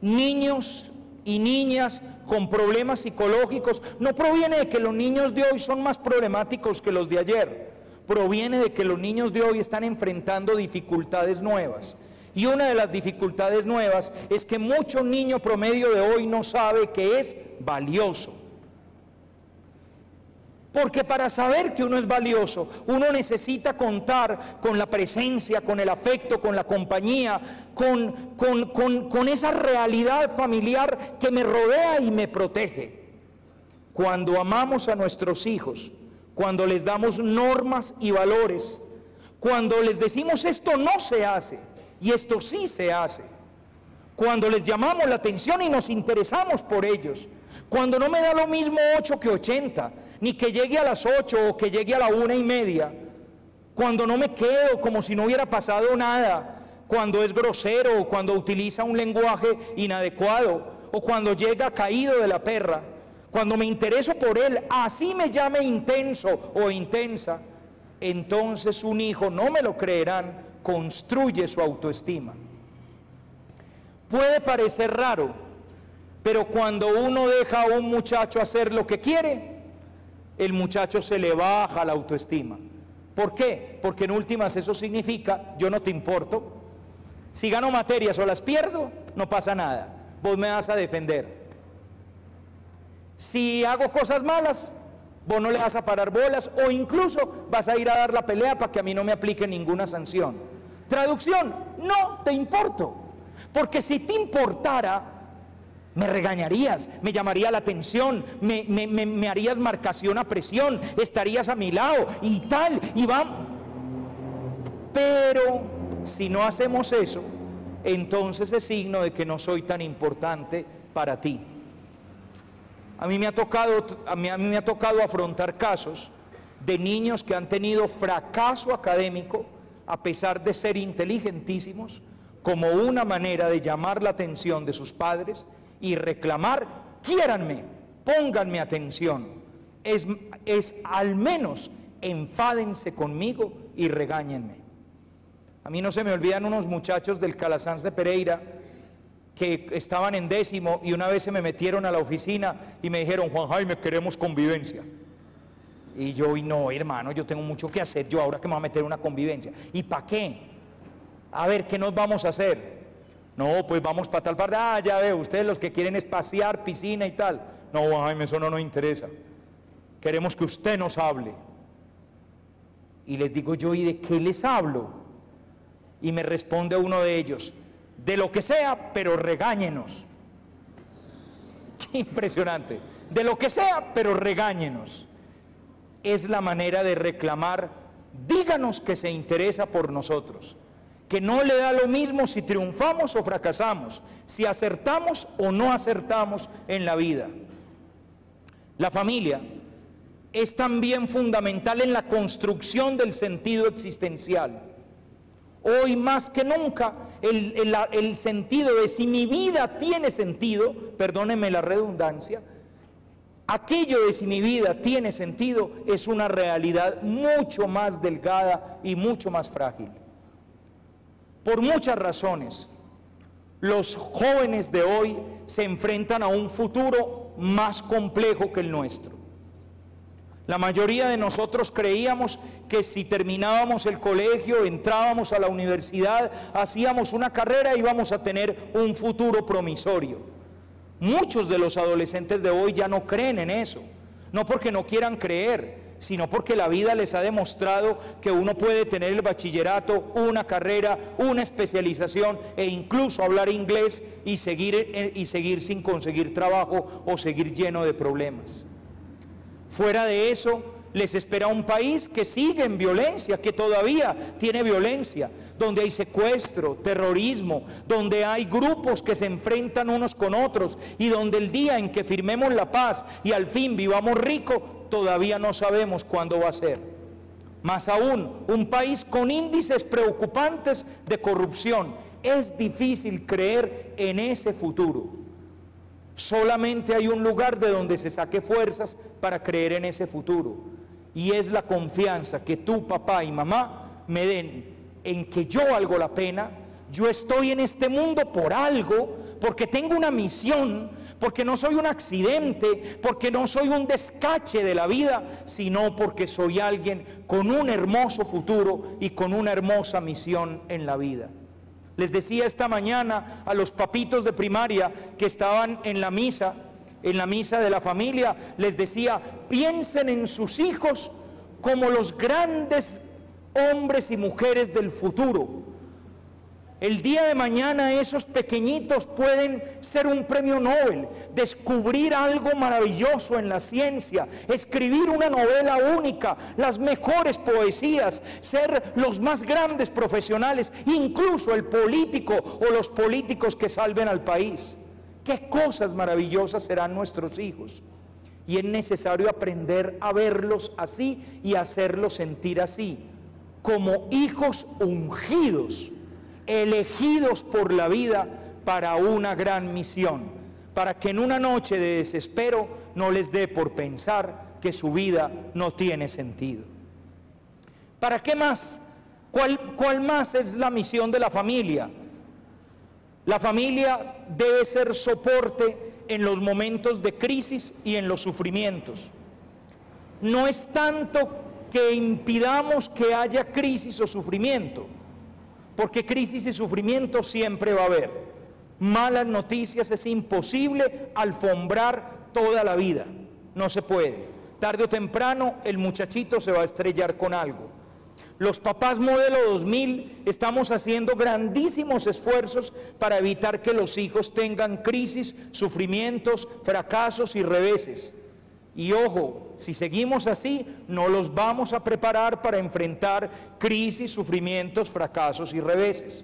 niños y niñas con problemas psicológicos no proviene de que los niños de hoy son más problemáticos que los de ayer, proviene de que los niños de hoy están enfrentando dificultades nuevas. Y una de las dificultades nuevas es que mucho niño promedio de hoy no sabe que es valioso. Porque para saber que uno es valioso, uno necesita contar con la presencia, con el afecto, con la compañía, con esa realidad familiar que me rodea y me protege. Cuando amamos a nuestros hijos, cuando les damos normas y valores, cuando les decimos esto no se hace y esto sí se hace, cuando les llamamos la atención y nos interesamos por ellos, cuando no me da lo mismo 8 que 80, ni que llegue a las 8 o que llegue a la 1:30, cuando no me quedo como si no hubiera pasado nada, cuando es grosero, o cuando utiliza un lenguaje inadecuado, o cuando llega caído de la perra, cuando me intereso por él, así me llame intenso o intensa, entonces un hijo, no me lo creerán, construye su autoestima. Puede parecer raro, pero cuando uno deja a un muchacho hacer lo que quiere, el muchacho se le baja la autoestima. ¿Por qué? Porque en últimas eso significa, yo no te importo. Si gano materias o las pierdo, no pasa nada. Vos me vas a defender. Si hago cosas malas, vos no le vas a parar bolas o incluso vas a ir a dar la pelea para que a mí no me aplique ninguna sanción. Traducción, no te importo. Porque si te importara, me regañarías, me llamaría la atención, me harías marcación a presión, estarías a mi lado y tal, y vamos. Pero si no hacemos eso, entonces es signo de que no soy tan importante para ti. A mí me ha tocado afrontar casos de niños que han tenido fracaso académico a pesar de ser inteligentísimos, como una manera de llamar la atención de sus padres y reclamar, quiéranme, pónganme atención, es al menos enfádense conmigo y regáñenme. A mí no se me olvidan unos muchachos del Calasanz de Pereira que estaban en 10º y una vez se me metieron a la oficina y me dijeron, Juan Jaime, queremos convivencia. Y yo, y no, hermano, yo tengo mucho que hacer, yo ahora que me voy a meter en una convivencia. ¿Y para qué? A ver, ¿qué nos vamos a hacer? No, pues vamos para tal parte. Ah, ya veo, ustedes los que quieren es pasear, piscina y tal. No, Juan Jaime, eso no nos interesa. Queremos que usted nos hable. Y les digo yo, ¿y de qué les hablo? Y me responde uno de ellos, de lo que sea, pero regáñenos. Qué impresionante. De lo que sea, pero regáñenos. Es la manera de reclamar, díganos que se interesa por nosotros. Que no le da lo mismo si triunfamos o fracasamos, si acertamos o no acertamos en la vida. La familia es también fundamental en la construcción del sentido existencial. Hoy más que nunca el sentido de si mi vida tiene sentido, perdónenme la redundancia, aquello de si mi vida tiene sentido es una realidad mucho más delgada y mucho más frágil. Por muchas razones, los jóvenes de hoy se enfrentan a un futuro más complejo que el nuestro. La mayoría de nosotros creíamos que si terminábamos el colegio, entrábamos a la universidad, hacíamos una carrera y íbamos a tener un futuro promisorio. Muchos de los adolescentes de hoy ya no creen en eso, no porque no quieran creer, sino porque la vida les ha demostrado que uno puede tener el bachillerato, una carrera, una especialización e incluso hablar inglés y seguir sin conseguir trabajo o seguir lleno de problemas. Fuera de eso, les espera un país que sigue en violencia, que todavía tiene violencia, donde hay secuestro, terrorismo, donde hay grupos que se enfrentan unos con otros y donde el día en que firmemos la paz y al fin vivamos ricos, todavía no sabemos cuándo va a ser. Más aún, un país con índices preocupantes de corrupción. Es difícil creer en ese futuro. Solamente hay un lugar de donde se saque fuerzas para creer en ese futuro, y es la confianza que tú, papá y mamá, me den en que yo valgo la pena. Yo estoy en este mundo por algo, porque tengo una misión, porque no soy un accidente, porque no soy un descache de la vida, sino porque soy alguien con un hermoso futuro y con una hermosa misión en la vida. Les decía esta mañana a los papitos de primaria que estaban en la misa de la familia, les decía: piensen en sus hijos como los grandes hombres y mujeres del futuro. El día de mañana esos pequeñitos pueden ser un premio Nobel, descubrir algo maravilloso en la ciencia, escribir una novela única, las mejores poesías, ser los más grandes profesionales, incluso el político o los políticos que salven al país. Qué cosas maravillosas serán nuestros hijos. Y es necesario aprender a verlos así y hacerlos sentir así, como hijos ungidos, elegidos por la vida para una gran misión, para que en una noche de desespero no les dé por pensar que su vida no tiene sentido. ¿Para qué más? ¿Cuál más es la misión de la familia? La familia debe ser soporte en los momentos de crisis y en los sufrimientos. No es tanto que impidamos que haya crisis o sufrimiento, porque crisis y sufrimiento siempre va a haber. Malas noticias es imposible alfombrar toda la vida, no se puede. Tarde o temprano el muchachito se va a estrellar con algo. Los papás modelo 2000 estamos haciendo grandísimos esfuerzos para evitar que los hijos tengan crisis, sufrimientos, fracasos y reveses. Y ojo, si seguimos así, no los vamos a preparar para enfrentar crisis, sufrimientos, fracasos y reveses.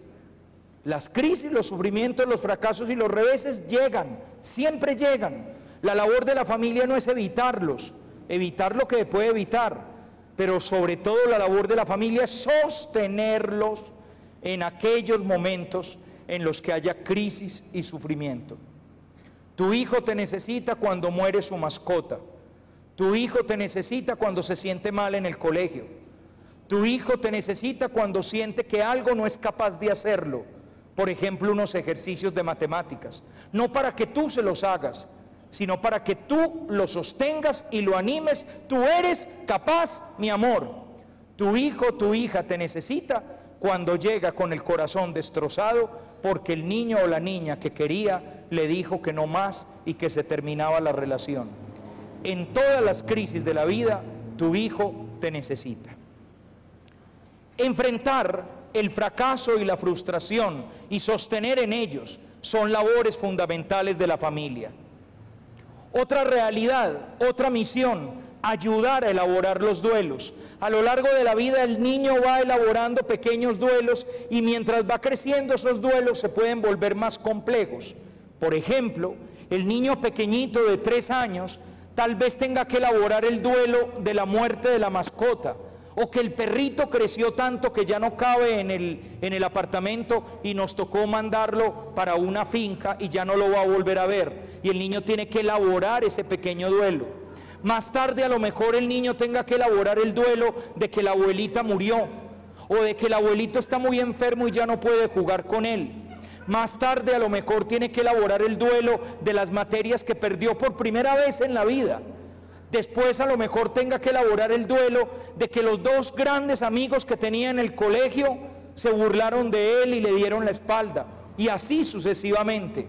Las crisis, los sufrimientos, los fracasos y los reveses llegan, siempre llegan. La labor de la familia no es evitarlos, evitar lo que puede evitar, pero sobre todo la labor de la familia es sostenerlos en aquellos momentos en los que haya crisis y sufrimiento. Tu hijo te necesita cuando muere su mascota. Tu hijo te necesita cuando se siente mal en el colegio. Tu hijo te necesita cuando siente que algo no es capaz de hacerlo. Por ejemplo, unos ejercicios de matemáticas. No para que tú se los hagas, sino para que tú lo sostengas y lo animes. Tú eres capaz, mi amor. Tu hijo, tu hija te necesita cuando llega con el corazón destrozado porque el niño o la niña que quería le dijo que no más y que se terminaba la relación. En todas las crisis de la vida, tu hijo te necesita. Enfrentar el fracaso y la frustración y sostener en ellos son labores fundamentales de la familia. Otra realidad, otra misión, ayudar a elaborar los duelos. A lo largo de la vida el niño va elaborando pequeños duelos y mientras va creciendo esos duelos se pueden volver más complejos. Por ejemplo, el niño pequeñito de 3 años tal vez tenga que elaborar el duelo de la muerte de la mascota, o que el perrito creció tanto que ya no cabe en el apartamento y nos tocó mandarlo para una finca y ya no lo va a volver a ver, y el niño tiene que elaborar ese pequeño duelo. Más tarde a lo mejor el niño tenga que elaborar el duelo de que la abuelita murió, o de que el abuelito está muy enfermo y ya no puede jugar con él. Más tarde a lo mejor tiene que elaborar el duelo de las materias que perdió por primera vez en la vida. Después a lo mejor tenga que elaborar el duelo de que los 2 grandes amigos que tenía en el colegio se burlaron de él y le dieron la espalda. Y así sucesivamente.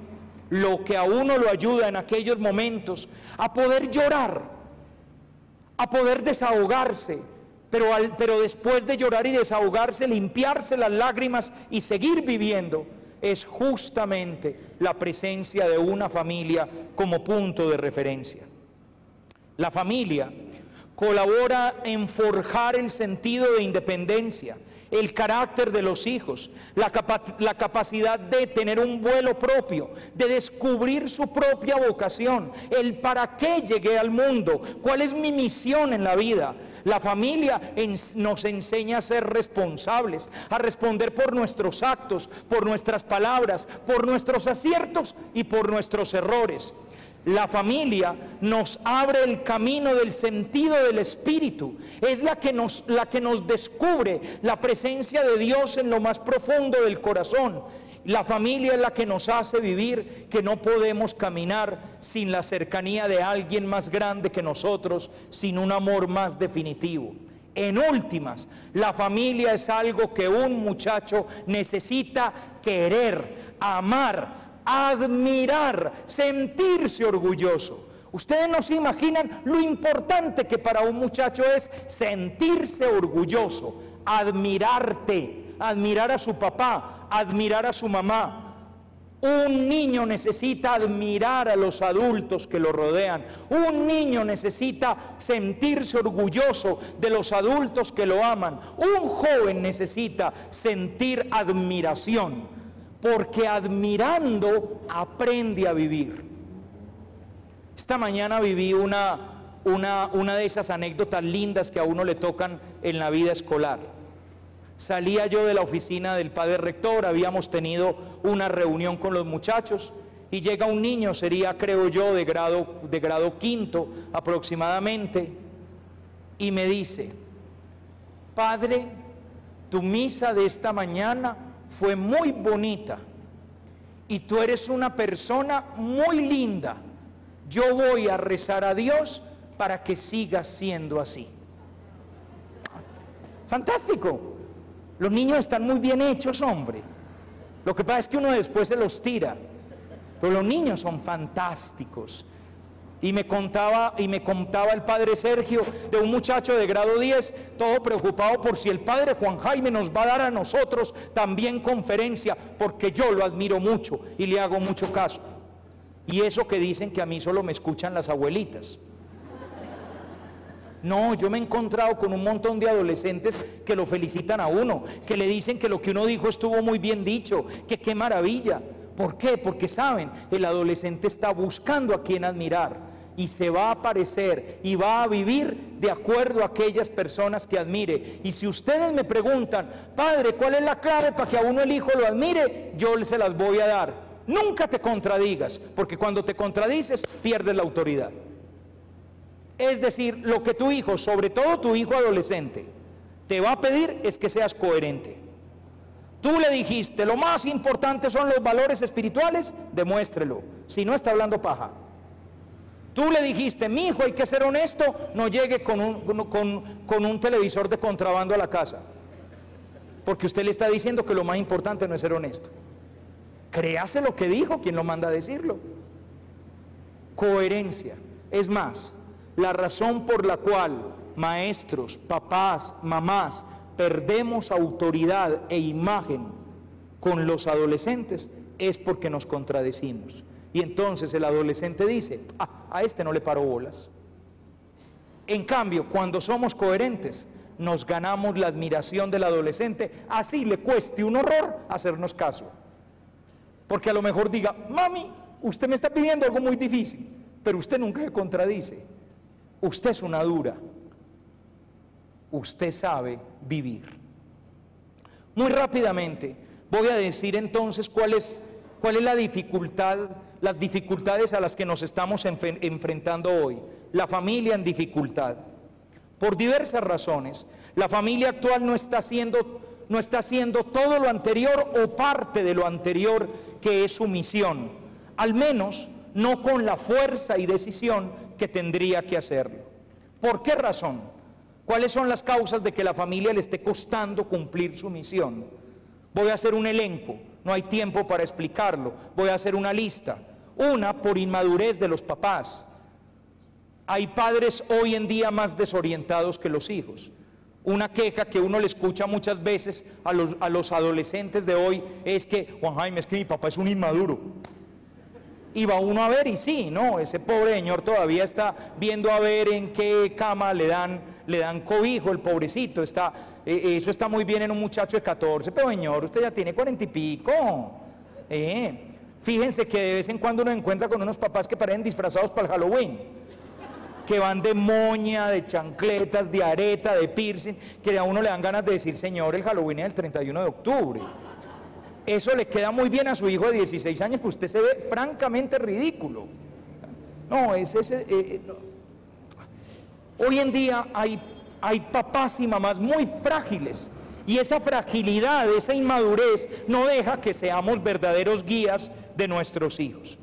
Lo que a uno lo ayuda en aquellos momentos a poder llorar, a poder desahogarse, pero después de llorar y desahogarse, limpiarse las lágrimas y seguir viviendo, es justamente la presencia de una familia como punto de referencia. La familia colabora en forjar el sentido de independencia, el carácter de los hijos, la capacidad de tener un vuelo propio, de descubrir su propia vocación, el para qué llegué al mundo, cuál es mi misión en la vida. La familia nos enseña a ser responsables, a responder por nuestros actos, por nuestras palabras, por nuestros aciertos y por nuestros errores. La familia nos abre el camino del sentido del Espíritu, es la que nos descubre la presencia de Dios en lo más profundo del corazón. La familia es la que nos hace vivir que no podemos caminar sin la cercanía de alguien más grande que nosotros, sin un amor más definitivo. En últimas, la familia es algo que un muchacho necesita querer, amar, admirar, sentirse orgulloso. Ustedes no se imaginan lo importante que para un muchacho es sentirse orgulloso, admirarte, admirar a su papá, admirar a su mamá. Un niño necesita admirar a los adultos que lo rodean. Un niño necesita sentirse orgulloso de los adultos que lo aman. Un joven necesita sentir admiración, porque admirando aprende a vivir. Esta mañana viví una de esas anécdotas lindas que a uno le tocan en la vida escolar. Salía yo de la oficina del padre rector, habíamos tenido una reunión con los muchachos y llega un niño, sería creo yo de grado quinto aproximadamente, y me dice: padre, tu misa de esta mañana fue muy bonita y tú eres una persona muy linda. Yo voy a rezar a Dios para que sigas siendo así. Fantástico. Los niños están muy bien hechos, hombre. Lo que pasa es que uno después se los tira, pero los niños son fantásticos. Y me contaba el padre Sergio de un muchacho de grado 10, todo preocupado por si el padre Juan Jaime nos va a dar a nosotros también conferencia, porque yo lo admiro mucho y le hago mucho caso. Y eso que dicen que a mí solo me escuchan las abuelitas. No, yo me he encontrado con un montón de adolescentes que lo felicitan a uno, que le dicen que lo que uno dijo estuvo muy bien dicho, que qué maravilla. ¿Por qué? Porque saben, el adolescente está buscando a quien admirar y se va a aparecer y va a vivir de acuerdo a aquellas personas que admire. Y si ustedes me preguntan: padre, ¿cuál es la clave para que a uno el hijo lo admire? Yo se las voy a dar. Nunca te contradigas, porque cuando te contradices pierdes la autoridad. Es decir, lo que tu hijo, sobre todo tu hijo adolescente, te va a pedir es que seas coherente. Tú le dijiste, lo más importante son los valores espirituales, demuéstrelo, si no está hablando paja. Tú le dijiste, mi hijo, hay que ser honesto, no llegue con un televisor de contrabando a la casa, porque usted le está diciendo que lo más importante no es ser honesto. Créase lo que dijo, quien lo manda a decirlo. Coherencia. Es más, la razón por la cual maestros, papás, mamás, perdemos autoridad e imagen con los adolescentes es porque nos contradecimos. Y entonces el adolescente dice, a este no le paro bolas. En cambio, cuando somos coherentes, nos ganamos la admiración del adolescente, así le cueste un horror hacernos caso. Porque a lo mejor diga, mami, usted me está pidiendo algo muy difícil, pero usted nunca se contradice. Usted es una dura. Usted sabe vivir. Muy rápidamente voy a decir entonces cuál es la dificultad, las dificultades a las que nos estamos enfrentando hoy. La familia en dificultad. Por diversas razones, la familia actual no está haciendo todo lo anterior o parte de lo anterior que es su misión, al menos no con la fuerza y decisión que tendría que hacerlo. ¿Por qué razón? ¿Cuáles son las causas de que la familia le esté costando cumplir su misión? Voy a hacer un elenco, no hay tiempo para explicarlo, voy a hacer una lista. Una, por inmadurez de los papás. Hay padres hoy en día más desorientados que los hijos. Una queja que uno le escucha muchas veces a los adolescentes de hoy es que, Juan Jaime, es que mi papá es un inmaduro. Y va uno a ver y sí, no, ese pobre señor todavía está viendo a ver en qué cama le dan cobijo, el pobrecito, eso está muy bien en un muchacho de 14, pero señor, usted ya tiene 40 y pico. Fíjense que de vez en cuando uno encuentra con unos papás que parecen disfrazados para el Halloween, que van de moña, de chancletas, de areta, de piercing, que a uno le dan ganas de decir, señor, el Halloween es el 31 de octubre. Eso le queda muy bien a su hijo de 16 años, que usted se ve francamente ridículo. No, Hoy en día hay papás y mamás muy frágiles, y esa fragilidad, esa inmadurez no deja que seamos verdaderos guías de nuestros hijos.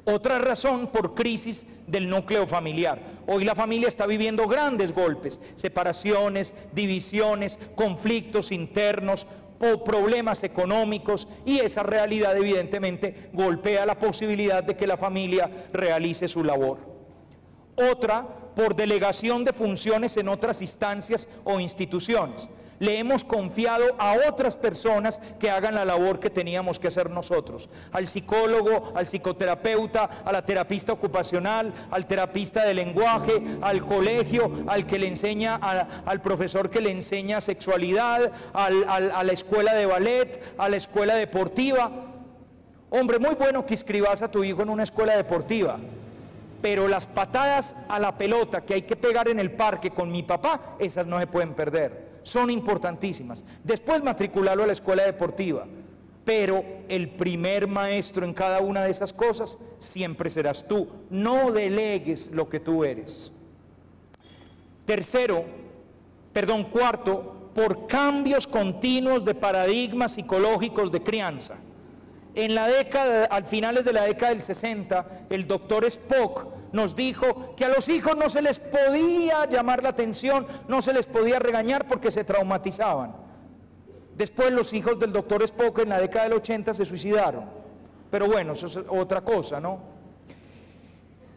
Otra razón por crisis del núcleo familiar. Hoy la familia está viviendo grandes golpes, separaciones, divisiones, conflictos internos, problemas económicos, y esa realidad evidentemente golpea la posibilidad de que la familia realice su labor. Otra, por delegación de funciones en otras instancias o instituciones. Le hemos confiado a otras personas que hagan la labor que teníamos que hacer nosotros: al psicólogo, al psicoterapeuta, a la terapista ocupacional, al terapista de lenguaje, al colegio, al que le enseña, al profesor que le enseña sexualidad, a la escuela de ballet, a la escuela deportiva. Hombre, muy bueno que inscribas a tu hijo en una escuela deportiva, pero las patadas a la pelota que hay que pegar en el parque con mi papá, esas no se pueden perder. Son importantísimas. Después matricularlo a la escuela deportiva, pero el primer maestro en cada una de esas cosas siempre serás tú. No delegues lo que tú eres. Cuarto, por cambios continuos de paradigmas psicológicos de crianza. Al finales de la década del 60, el doctor Spock nos dijo que a los hijos no se les podía llamar la atención, no se les podía regañar porque se traumatizaban. Después los hijos del doctor Spock en la década del 80 se suicidaron. Pero bueno, eso es otra cosa, ¿no?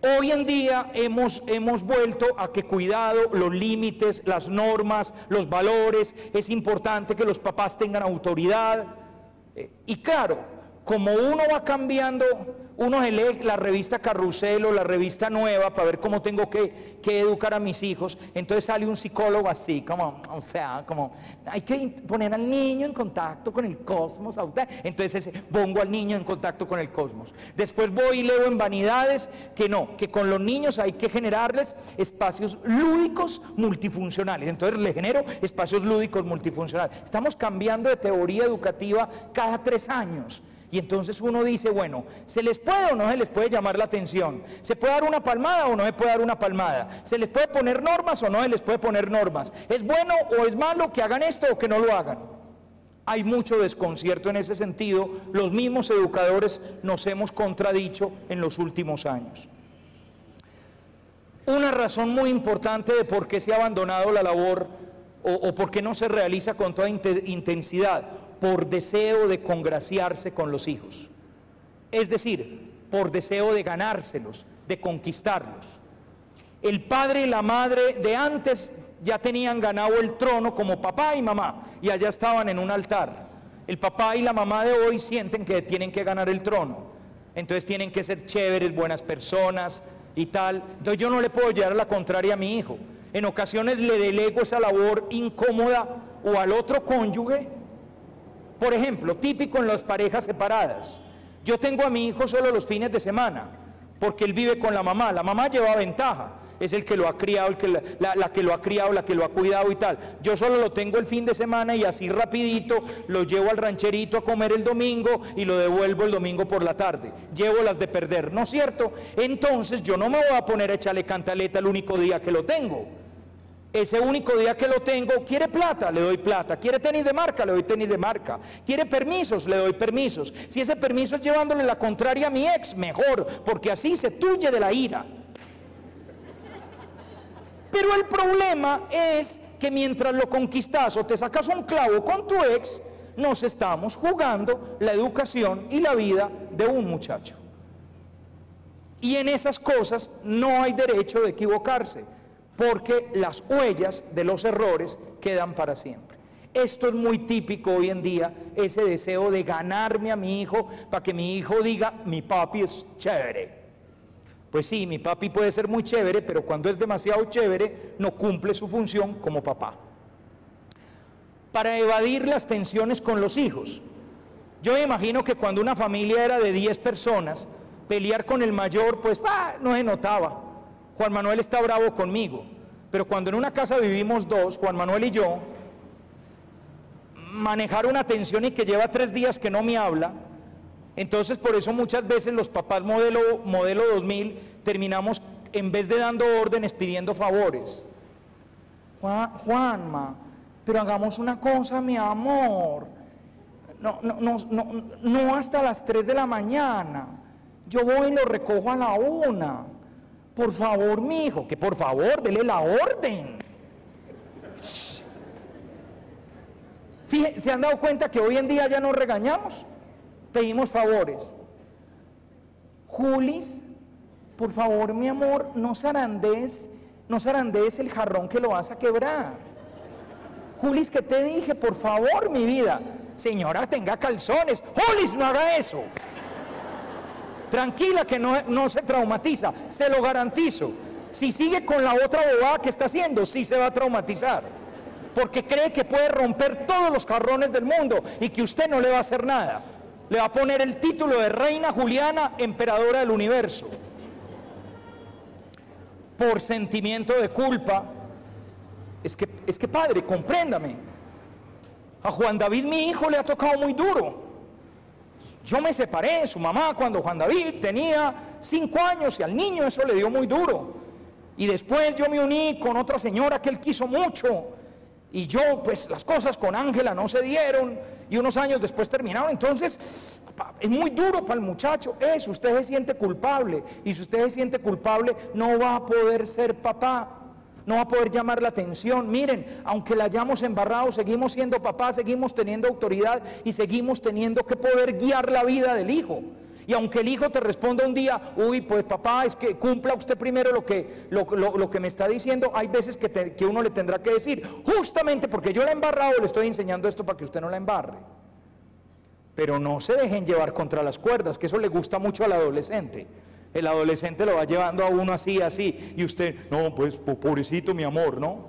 Hoy en día hemos vuelto a que cuidado, los límites, las normas, los valores, es importante que los papás tengan autoridad. Y claro, como uno va cambiando, uno se lee la revista Carrusel o la revista Nueva para ver cómo tengo que educar a mis hijos, entonces sale un psicólogo así, como hay que poner al niño en contacto con el cosmos, entonces pongo al niño en contacto con el cosmos. Después voy y leo en Vanidades que con los niños hay que generarles espacios lúdicos multifuncionales, entonces le genero espacios lúdicos multifuncionales. Estamos cambiando de teoría educativa cada 3 años. Y entonces uno dice, bueno, ¿se les puede o no se les puede llamar la atención? ¿Se puede dar una palmada o no se puede dar una palmada? ¿Se les puede poner normas o no se les puede poner normas? ¿Es bueno o es malo que hagan esto o que no lo hagan? Hay mucho desconcierto en ese sentido. Los mismos educadores nos hemos contradicho en los últimos años. Una razón muy importante de por qué se ha abandonado la labor o por qué no se realiza con toda intensidad: por deseo de congraciarse con los hijos, es decir, por deseo de ganárselos, de conquistarlos. El padre y la madre de antes ya tenían ganado el trono como papá y mamá, y allá estaban en un altar. El papá y la mamá de hoy sienten que tienen que ganar el trono, entonces tienen que ser chéveres, buenas personas y tal. Entonces yo no le puedo llevar la contraria a mi hijo. En ocasiones le delego esa labor incómoda o al otro cónyuge. Por ejemplo, típico en las parejas separadas. Yo tengo a mi hijo solo los fines de semana, porque él vive con la mamá lleva ventaja, es el que lo ha criado, la que lo ha criado, la que lo ha cuidado y tal. Yo solo lo tengo el fin de semana y así rapidito lo llevo al rancherito a comer el domingo y lo devuelvo el domingo por la tarde. Llevo las de perder, ¿no es cierto? Entonces yo no me voy a poner a echarle cantaleta el único día que lo tengo. Ese único día que lo tengo, quiere plata, le doy plata, quiere tenis de marca, le doy tenis de marca, quiere permisos, le doy permisos. Si ese permiso es llevándole la contraria a mi ex, mejor, porque así se tuye de la ira. Pero el problema es que mientras lo conquistas o te sacas un clavo con tu ex, nos estamos jugando la educación y la vida de un muchacho. Y en esas cosas no hay derecho de equivocarse, porque las huellas de los errores quedan para siempre. Esto es muy típico hoy en día, ese deseo de ganarme a mi hijo para que mi hijo diga, mi papi es chévere. Pues sí, mi papi puede ser muy chévere, pero cuando es demasiado chévere, no cumple su función como papá. Para evadir las tensiones con los hijos. Yo me imagino que cuando una familia era de 10 personas, pelear con el mayor, pues no se notaba. Juan Manuel está bravo conmigo, pero cuando en una casa vivimos 2, Juan Manuel y yo, manejar una tensión y que lleva 3 días que no me habla, Entonces por eso muchas veces los papás modelo 2000 terminamos, en vez de dando órdenes, pidiendo favores. Juanma, pero hagamos una cosa, mi amor. No hasta las 3 de la mañana. Yo voy y lo recojo a la 1. Por favor, mi hijo, que por favor, dele la orden. Fíjense, ¿se han dado cuenta que hoy en día ya no regañamos? Pedimos favores. Julis, por favor, mi amor, no zarandees el jarrón que lo vas a quebrar. Julis, ¿qué te dije? Por favor, mi vida. Señora, tenga calzones. Julis, no haga eso. Tranquila, que no se traumatiza, se lo garantizo. Si sigue con la otra bobada que está haciendo, sí se va a traumatizar, porque cree que puede romper todos los jarrones del mundo y que usted no le va a hacer nada. Le va a poner el título de Reina Juliana, emperadora del universo. Por sentimiento de culpa. Es que padre, compréndame. A Juan David, mi hijo, le ha tocado muy duro. Yo me separé de su mamá cuando Juan David tenía 5 años y al niño eso le dio muy duro. Y después yo me uní con otra señora que él quiso mucho. Y yo, pues las cosas con Ángela no se dieron y unos años después terminaron. Entonces, es muy duro para el muchacho eso. Usted se siente culpable. Y si usted se siente culpable, no va a poder ser papá. No va a poder llamar la atención. Miren, aunque la hayamos embarrado, seguimos siendo papás, seguimos teniendo autoridad y seguimos teniendo que poder guiar la vida del hijo. Y aunque el hijo te responda un día, uy, pues papá, es que cumpla usted primero lo que me está diciendo, hay veces que uno le tendrá que decir, justamente porque yo la he embarrado, le estoy enseñando esto para que usted no la embarre. Pero no se dejen llevar contra las cuerdas, que eso le gusta mucho al adolescente. El adolescente lo va llevando a uno así, y usted, no, pues pobrecito mi amor, ¿no?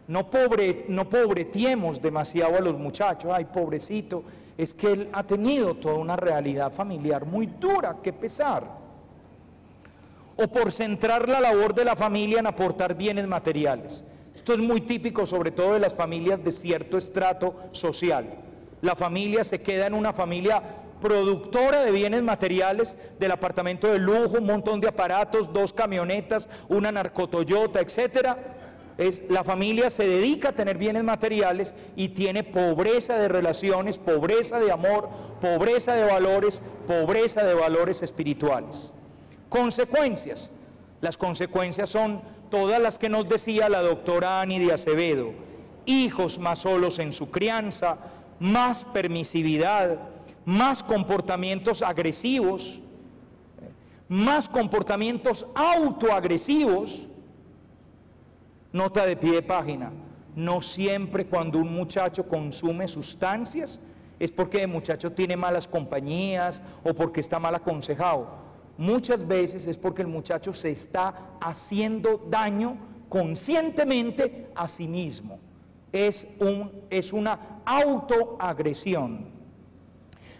No pobretiemos demasiado a los muchachos, ay, pobrecito, es que él ha tenido toda una realidad familiar muy dura que pesar. O por centrar la labor de la familia en aportar bienes materiales. Esto es muy típico, sobre todo de las familias de cierto estrato social. La familia se queda en una familia productora de bienes materiales, del apartamento de lujo, un montón de aparatos, 2 camionetas, una narcotoyota, etcétera. La familia se dedica a tener bienes materiales y tiene pobreza de relaciones, pobreza de amor, pobreza de valores espirituales. Consecuencias. Las consecuencias son todas las que nos decía la doctora Ani de Acevedo: hijos más solos en su crianza, más permisividad, más comportamientos agresivos, más comportamientos autoagresivos. Nota de pie de página: no siempre cuando un muchacho consume sustancias es porque el muchacho tiene malas compañías o porque está mal aconsejado. Muchas veces es porque el muchacho se está haciendo daño conscientemente a sí mismo. Es una autoagresión.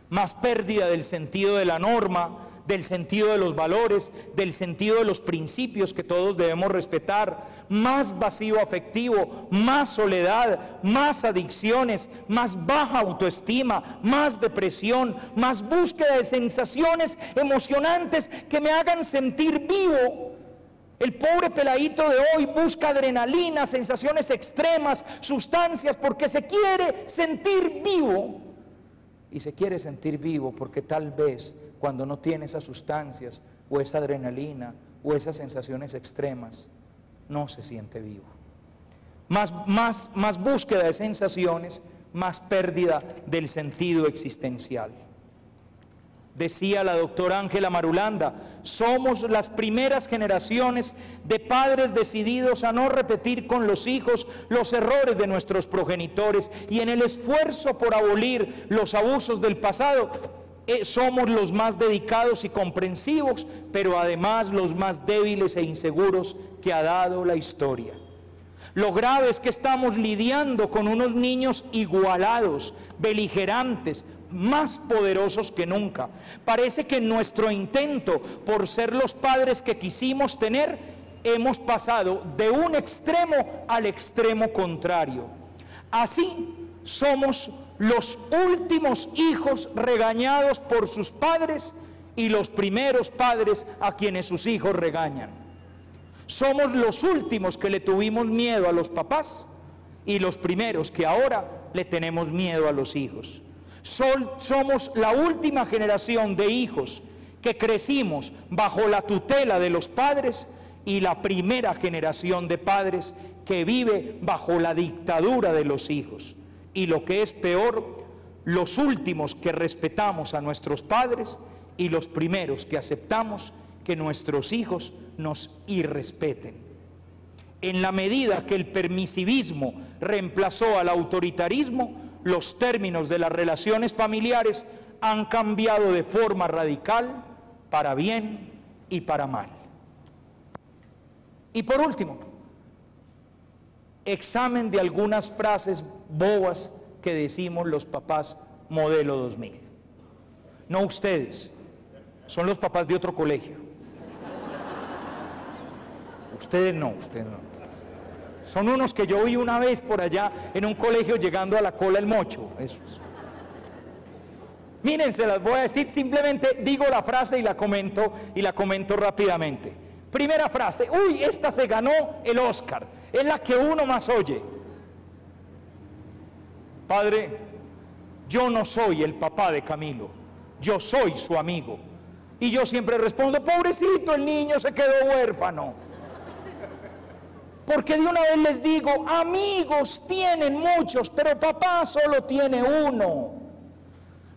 Más pérdida del sentido de la norma, del sentido de los valores, del sentido de los principios que todos debemos respetar, más vacío afectivo, más soledad, más adicciones, más baja autoestima, más depresión, más búsqueda de sensaciones emocionantes que me hagan sentir vivo. El pobre peladito de hoy busca adrenalina, sensaciones extremas, sustancias, porque se quiere sentir vivo. Y se quiere sentir vivo porque tal vez cuando no tiene esas sustancias o esa adrenalina o esas sensaciones extremas, no se siente vivo. Más búsqueda de sensaciones, más pérdida del sentido existencial. Decía la doctora Ángela Marulanda: somos las primeras generaciones de padres decididos a no repetir con los hijos los errores de nuestros progenitores, y en el esfuerzo por abolir los abusos del pasado somos los más dedicados y comprensivos, pero además los más débiles e inseguros que ha dado la historia. Lo grave es que estamos lidiando con unos niños igualados, beligerantes, más poderosos que nunca. Parece que en nuestro intento por ser los padres que quisimos tener, hemos pasado de un extremo al extremo contrario. Así somos los últimos hijos regañados por sus padres y los primeros padres a quienes sus hijos regañan. Somos los últimos que le tuvimos miedo a los papás y los primeros que ahora le tenemos miedo a los hijos. Somos la última generación de hijos que crecimos bajo la tutela de los padres y la primera generación de padres que vive bajo la dictadura de los hijos. Y lo que es peor, los últimos que respetamos a nuestros padres y los primeros que aceptamos que nuestros hijos nos irrespeten. En la medida que el permisivismo reemplazó al autoritarismo, los términos de las relaciones familiares han cambiado de forma radical, para bien y para mal. Y por último, examen de algunas frases bobas que decimos los papás modelo 2000. No ustedes, son los papás de otro colegio. Ustedes no. Son unos que yo vi una vez por allá en un colegio llegando a la cola el mocho, esos. Miren, se las voy a decir, simplemente digo la frase y la comento rápidamente. Primera frase, uy, esta se ganó el Oscar, es la que uno más oye. Padre, yo no soy el papá de Camilo, yo soy su amigo. Y yo siempre respondo, pobrecito, el niño se quedó huérfano. Porque de una vez les digo, amigos tienen muchos, pero papá solo tiene uno.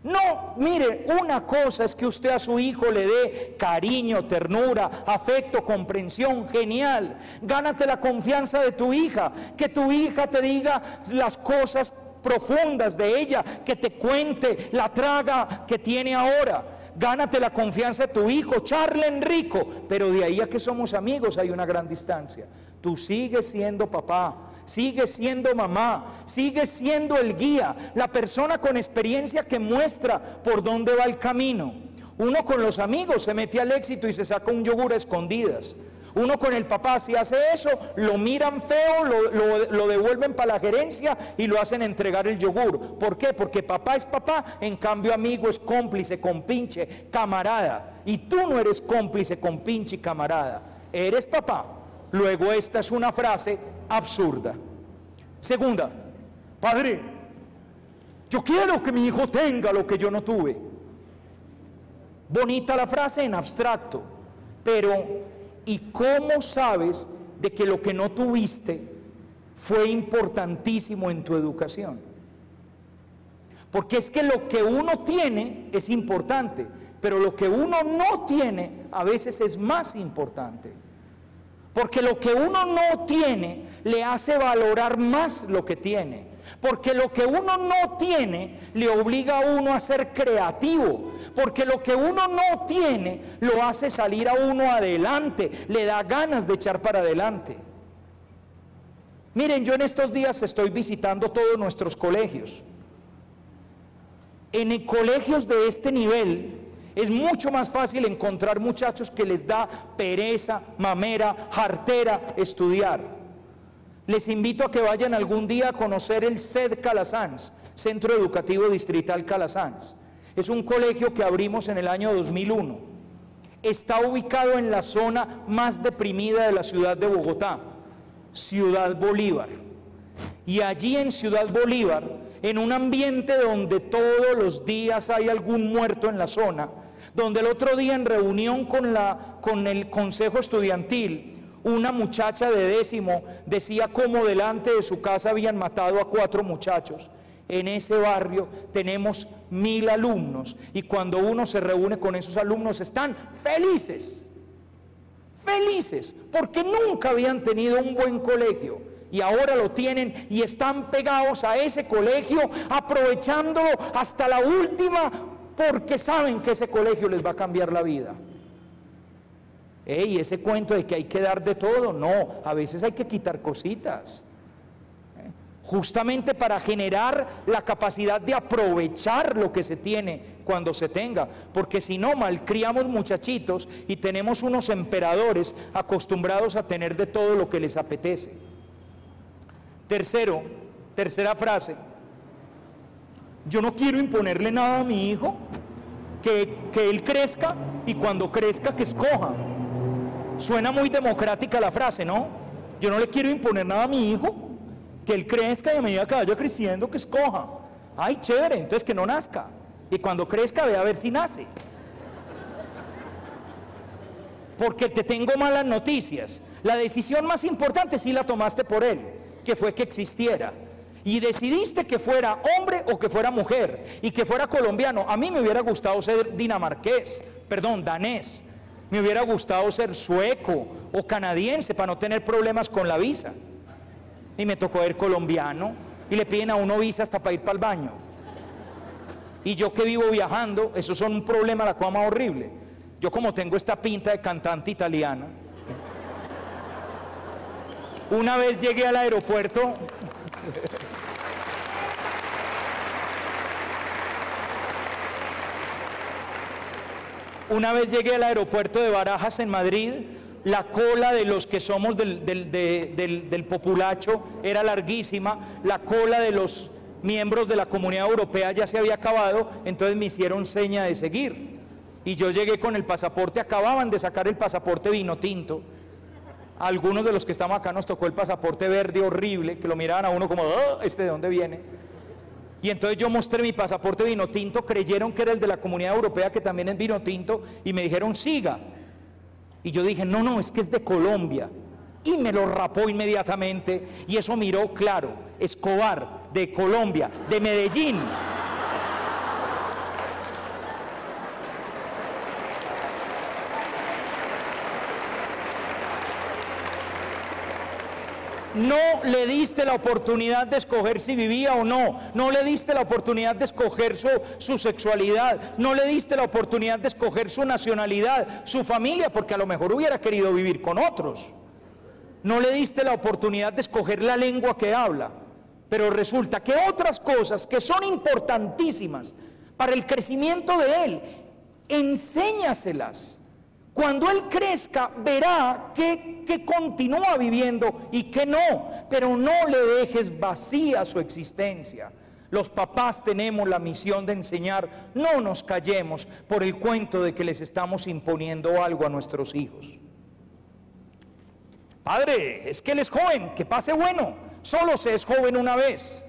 No, mire, una cosa es que usted a su hijo le dé cariño, ternura, afecto, comprensión, genial. Gánate la confianza de tu hija, que tu hija te diga las cosas profundas de ella, que te cuente la traga que tiene ahora. Gánate la confianza de tu hijo, charlen rico, pero de ahí a que somos amigos hay una gran distancia. Tú sigues siendo papá, sigues siendo mamá, sigues siendo el guía, la persona con experiencia que muestra por dónde va el camino. Uno con los amigos se mete al éxito y se saca un yogur a escondidas. Uno con el papá, si hace eso, lo miran feo, lo devuelven para la gerencia y lo hacen entregar el yogur. ¿Por qué? Porque papá es papá, en cambio amigo es cómplice, compinche, camarada. Y tú no eres cómplice, compinche y camarada. Eres papá. Luego esta es una frase absurda. Segunda, padre, yo quiero que mi hijo tenga lo que yo no tuve. Bonita la frase en abstracto, pero ¿y cómo sabes de que lo que no tuviste fue importantísimo en tu educación? Porque es que lo que uno tiene es importante, pero lo que uno no tiene a veces es más importante. Porque lo que uno no tiene le hace valorar más lo que tiene. Porque lo que uno no tiene le obliga a uno a ser creativo. Porque lo que uno no tiene lo hace salir a uno adelante, le da ganas de echar para adelante. Miren, yo en estos días estoy visitando todos nuestros colegios. En colegios de este nivel es mucho más fácil encontrar muchachos que les da pereza, mamera, jartera estudiar. Les invito a que vayan algún día a conocer el CED Calasanz, Centro Educativo Distrital Calasanz. Es un colegio que abrimos en el año 2001. Está ubicado en la zona más deprimida de la ciudad de Bogotá, Ciudad Bolívar. Y allí en Ciudad Bolívar, en un ambiente donde todos los días hay algún muerto en la zona, donde el otro día en reunión con el consejo estudiantil, una muchacha de 10º decía cómo delante de su casa habían matado a 4 muchachos. En ese barrio tenemos 1000 alumnos y cuando uno se reúne con esos alumnos están felices, porque nunca habían tenido un buen colegio y ahora lo tienen y están pegados a ese colegio, aprovechándolo hasta la última, porque saben que ese colegio les va a cambiar la vida. Y ese cuento de que hay que dar de todo, no, a veces hay que quitar cositas, justamente para generar la capacidad de aprovechar lo que se tiene cuando se tenga, porque si no malcriamos muchachitos y tenemos unos emperadores acostumbrados a tener de todo lo que les apetece. Tercera frase, Yo no quiero imponerle nada a mi hijo, que él crezca y cuando crezca que escoja. Suena muy democrática la frase, ¿no? Yo no le quiero imponer nada a mi hijo, que él crezca y a medida que vaya creciendo que escoja. Ay, chévere, entonces que no nazca. Y cuando crezca ve a ver si nace. Porque te tengo malas noticias. La decisión más importante sí la tomaste por él, que fue que existiera. Y decidiste que fuera hombre o que fuera mujer, y que fuera colombiano. A mí me hubiera gustado ser danés. Me hubiera gustado ser sueco o canadiense para no tener problemas con la visa. Y me tocó ser colombiano, y le piden a uno visa hasta para ir para el baño. Y yo que vivo viajando, eso es un problema, la cosa más horrible. Yo como tengo esta pinta de cantante italiana, una vez llegué al aeropuerto, de Barajas en Madrid. La cola de los que somos del populacho era larguísima, la cola de los miembros de la Comunidad Europea ya se había acabado, entonces me hicieron seña de seguir. Y yo llegué con el pasaporte, acababan de sacar el pasaporte vino tinto. A algunos de los que estamos acá nos tocó el pasaporte verde horrible, que lo miraban a uno como, oh, ¿este de dónde viene? Y entonces yo mostré mi pasaporte vino tinto, creyeron que era el de la Comunidad Europea, que también es vino tinto, y me dijeron, siga. Y yo dije, no, es que es de Colombia. Y me lo rapó inmediatamente, y eso miró claro, Escobar, de Colombia, de Medellín. No le diste la oportunidad de escoger si vivía o no, no le diste la oportunidad de escoger su sexualidad, no le diste la oportunidad de escoger su nacionalidad, su familia, porque a lo mejor hubiera querido vivir con otros. No le diste la oportunidad de escoger la lengua que habla, pero resulta que otras cosas que son importantísimas para el crecimiento de él, enséñaselas. Cuando él crezca, verá que continúa viviendo y que no, pero no le dejes vacía su existencia. Los papás tenemos la misión de enseñar, no nos callemos por el cuento de que les estamos imponiendo algo a nuestros hijos. Padre, es que él es joven, que pase bueno, solo se es joven una vez.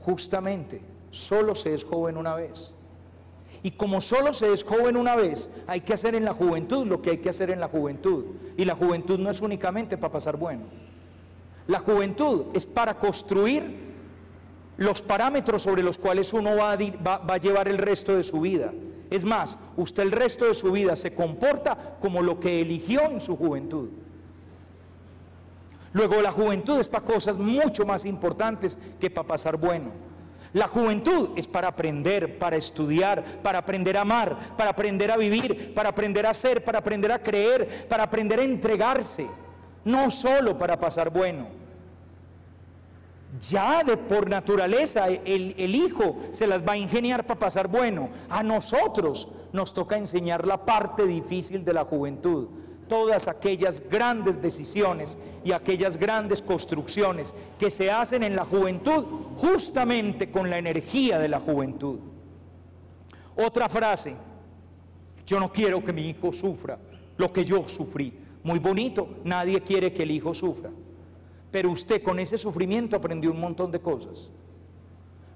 Justamente, solo se es joven una vez. Y como solo se es joven una vez, hay que hacer en la juventud lo que hay que hacer en la juventud. Y la juventud no es únicamente para pasar bueno. La juventud es para construir los parámetros sobre los cuales uno va a llevar el resto de su vida. Es más, usted el resto de su vida se comporta como lo que eligió en su juventud. Luego la juventud es para cosas mucho más importantes que para pasar bueno. La juventud es para aprender, para estudiar, para aprender a amar, para aprender a vivir, para aprender a ser, para aprender a creer, para aprender a entregarse, no solo para pasar bueno. Ya por naturaleza el hijo se las va a ingeniar para pasar bueno. A nosotros nos toca enseñar la parte difícil de la juventud. Todas aquellas grandes decisiones y aquellas grandes construcciones que se hacen en la juventud justamente con la energía de la juventud. Otra frase, yo no quiero que mi hijo sufra lo que yo sufrí. Muy bonito, nadie quiere que el hijo sufra, pero usted con ese sufrimiento aprendió un montón de cosas.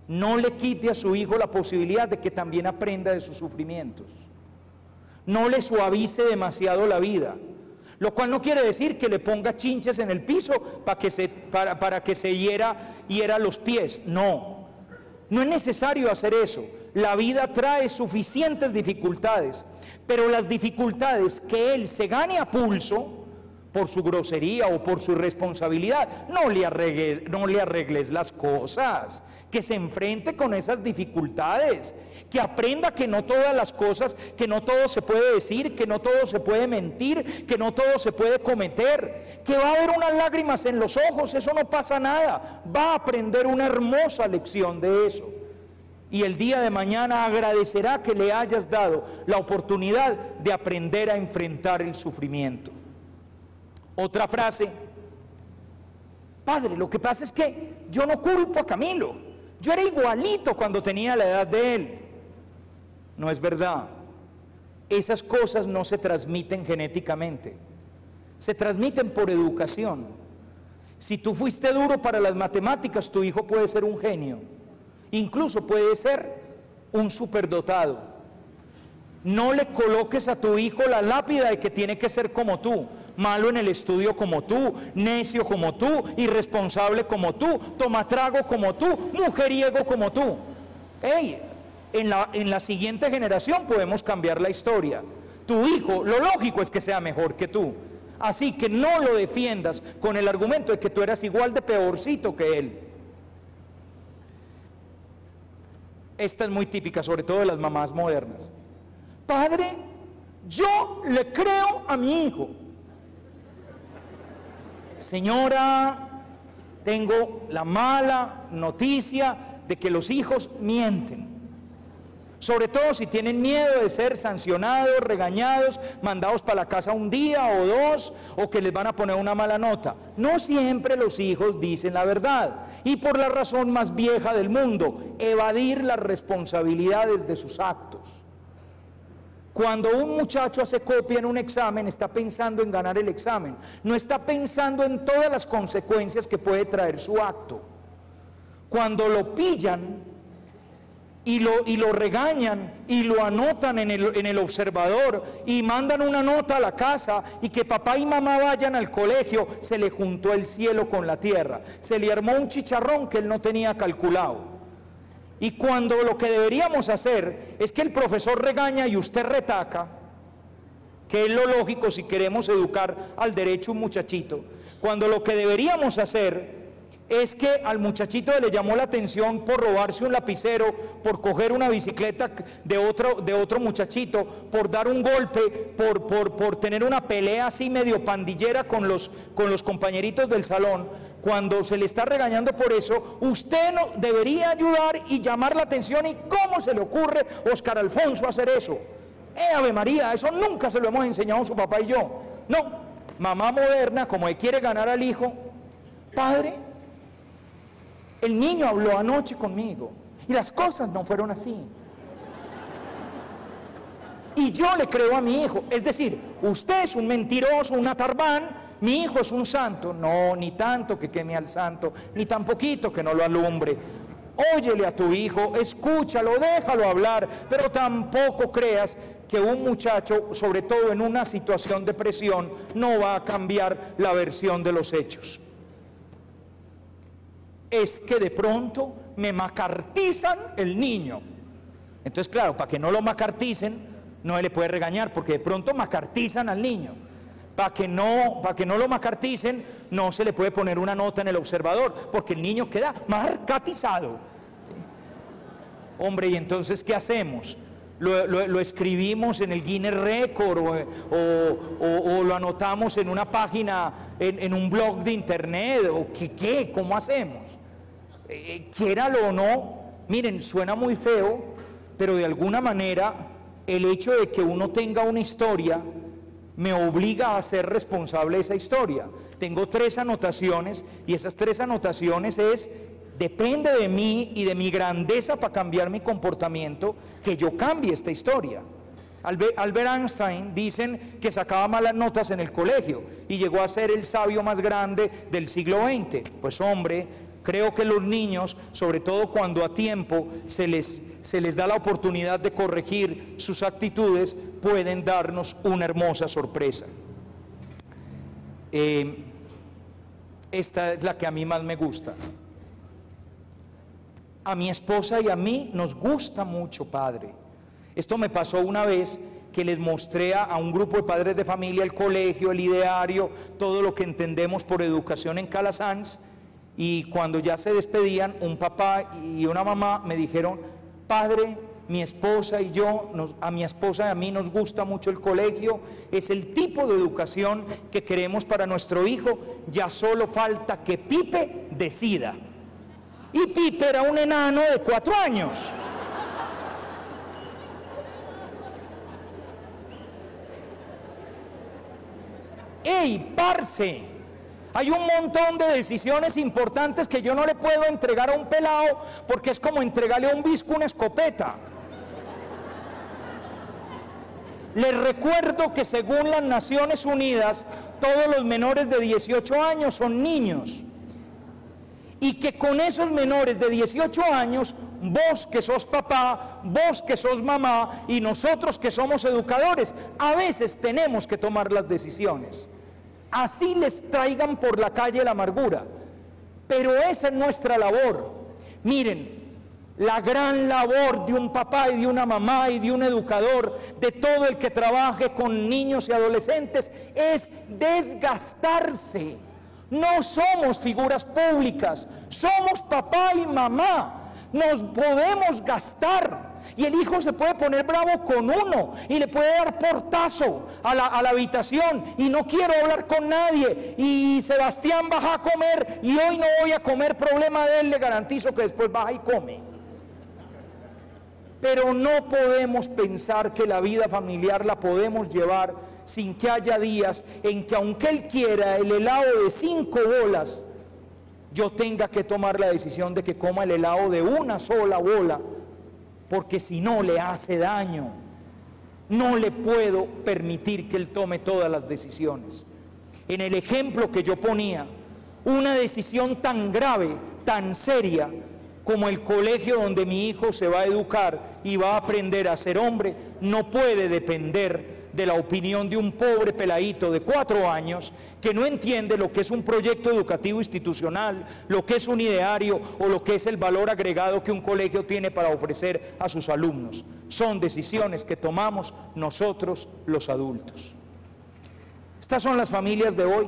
No le quite a su hijo la posibilidad de que también aprenda de sus sufrimientos. No le suavice demasiado la vida, lo cual no quiere decir que le ponga chinches en el piso para que se hiera los pies. No es necesario hacer eso. La vida trae suficientes dificultades, pero las dificultades que él se gane a pulso por su grosería o por su irresponsabilidad, no le arregles las cosas, que se enfrente con esas dificultades, que aprenda que no todas las cosas, que no todo se puede decir, que no todo se puede mentir, que no todo se puede cometer, que va a haber unas lágrimas en los ojos, eso no pasa nada, va a aprender una hermosa lección de eso. Y el día de mañana agradecerá que le hayas dado la oportunidad de aprender a enfrentar el sufrimiento. Otra frase, padre, lo que pasa es que yo no culpo a Camilo, Yo era igualito cuando tenía la edad de él. No es verdad. Esas cosas no se transmiten genéticamente, se transmiten por educación. Si tú fuiste duro para las matemáticas, tu hijo puede ser un genio, incluso puede ser un superdotado. No le coloques a tu hijo la lápida de que tiene que ser como tú, malo en el estudio como tú, necio como tú, irresponsable como tú, tomatrago como tú, mujeriego como tú. ¡Ey! En la siguiente generación podemos cambiar la historia. Tu hijo, lo lógico es que sea mejor que tú. Así que no lo defiendas con el argumento de que tú eras igual de peorcito que él. Esta es muy típica, sobre todo de las mamás modernas. Padre, yo le creo a mi hijo. Señora, tengo la mala noticia de que los hijos mienten. Sobre todo si tienen miedo de ser sancionados, regañados, mandados para la casa un día o dos, o que les van a poner una mala nota. No siempre los hijos dicen la verdad, y por la razón más vieja del mundo, evadir las responsabilidades de sus actos. Cuando un muchacho hace copia en un examen, está pensando en ganar el examen, no está pensando en todas las consecuencias que puede traer su acto. Cuando lo pillan y lo regañan y lo anotan en el observador y mandan una nota a la casa y que papá y mamá vayan al colegio, se le juntó el cielo con la tierra, se le armó un chicharrón que él no tenía calculado. Y cuando lo que deberíamos hacer es que el profesor regaña y usted retaca, que es lo lógico si queremos educar al derecho un muchachito, cuando lo que deberíamos hacer es que al muchachito le llamó la atención por robarse un lapicero, por coger una bicicleta de otro muchachito, por dar un golpe, por tener una pelea así medio pandillera con los compañeritos del salón. Cuando se le está regañando por eso, usted no debería ayudar y llamar la atención. ¿Y cómo se le ocurre Oscar Alfonso hacer eso? Ave María, eso nunca se lo hemos enseñado su papá y yo. No, mamá moderna, como él quiere ganar al hijo, padre, el niño habló anoche conmigo y las cosas no fueron así. Y yo le creo a mi hijo. Es decir, usted es un mentiroso, un atarbán, mi hijo es un santo. No, ni tanto que queme al santo, ni tan poquito que no lo alumbre. Óyele a tu hijo, escúchalo, déjalo hablar, pero tampoco creas que un muchacho, sobre todo en una situación de presión, no va a cambiar la versión de los hechos. Es que de pronto me macartizan el niño. Entonces, claro, para que no lo macarticen, no se le puede regañar, porque de pronto macartizan al niño. Para que no lo macarticen, no se le puede poner una nota en el observador, porque el niño queda marcatizado. Hombre, ¿y entonces qué hacemos? ¿Lo escribimos en el Guinness Record o lo anotamos en una página, en un blog de internet? ¿O qué? ¿Cómo hacemos? Quiéralo o no, miren, suena muy feo, pero de alguna manera el hecho de que uno tenga una historia me obliga a ser responsable de esa historia. Tengo 3 anotaciones y esas 3 anotaciones depende de mí y de mi grandeza para cambiar mi comportamiento, que yo cambie esta historia. Albert Einstein dicen que sacaba malas notas en el colegio y llegó a ser el sabio más grande del siglo XX. Pues hombre, creo que los niños, sobre todo cuando a tiempo se les da la oportunidad de corregir sus actitudes, pueden darnos una hermosa sorpresa. Esta es la que a mí más me gusta. A mi esposa y a mí nos gusta mucho, padre. Esto me pasó una vez que les mostré a un grupo de padres de familia el colegio, el ideario, todo lo que entendemos por educación en Calasanz, y cuando ya se despedían, un papá y una mamá me dijeron: padre, mi esposa y yo, a mi esposa y a mí nos gusta mucho el colegio, es el tipo de educación que queremos para nuestro hijo, ya solo falta que Pipe decida. Y Pipe era un enano de 4 años. ¡Ey, parce! Hay un montón de decisiones importantes que yo no le puedo entregar a un pelado porque es como entregarle a un visco una escopeta. Les recuerdo que según las Naciones Unidas, todos los menores de 18 años son niños. Y que con esos menores de 18 años, vos que sos papá, vos que sos mamá y nosotros que somos educadores, a veces tenemos que tomar las decisiones. Así les traigan por la calle la amargura. Pero esa es nuestra labor. Miren, la gran labor de un papá y de una mamá y de un educador, de todo el que trabaje con niños y adolescentes, es desgastarse. No somos figuras públicas, somos papá y mamá. Nos podemos gastar y el hijo se puede poner bravo con uno y le puede dar portazo a la habitación y no quiero hablar con nadie y Sebastián baja a comer y hoy no voy a comer, problema de él, le garantizo que después baja y come. Pero no podemos pensar que la vida familiar la podemos llevar sin que haya días en que aunque él quiera el helado de 5 bolas, yo tenga que tomar la decisión de que coma el helado de una sola bola, porque si no le hace daño. No le puedo permitir que él tome todas las decisiones. En el ejemplo que yo ponía, una decisión tan grave, tan seria, como el colegio donde mi hijo se va a educar y va a aprender a ser hombre, no puede depender de la opinión de un pobre peladito de 4 años que no entiende lo que es un proyecto educativo institucional, lo que es un ideario o lo que es el valor agregado que un colegio tiene para ofrecer a sus alumnos. Son decisiones que tomamos nosotros los adultos. Estas son las familias de hoy.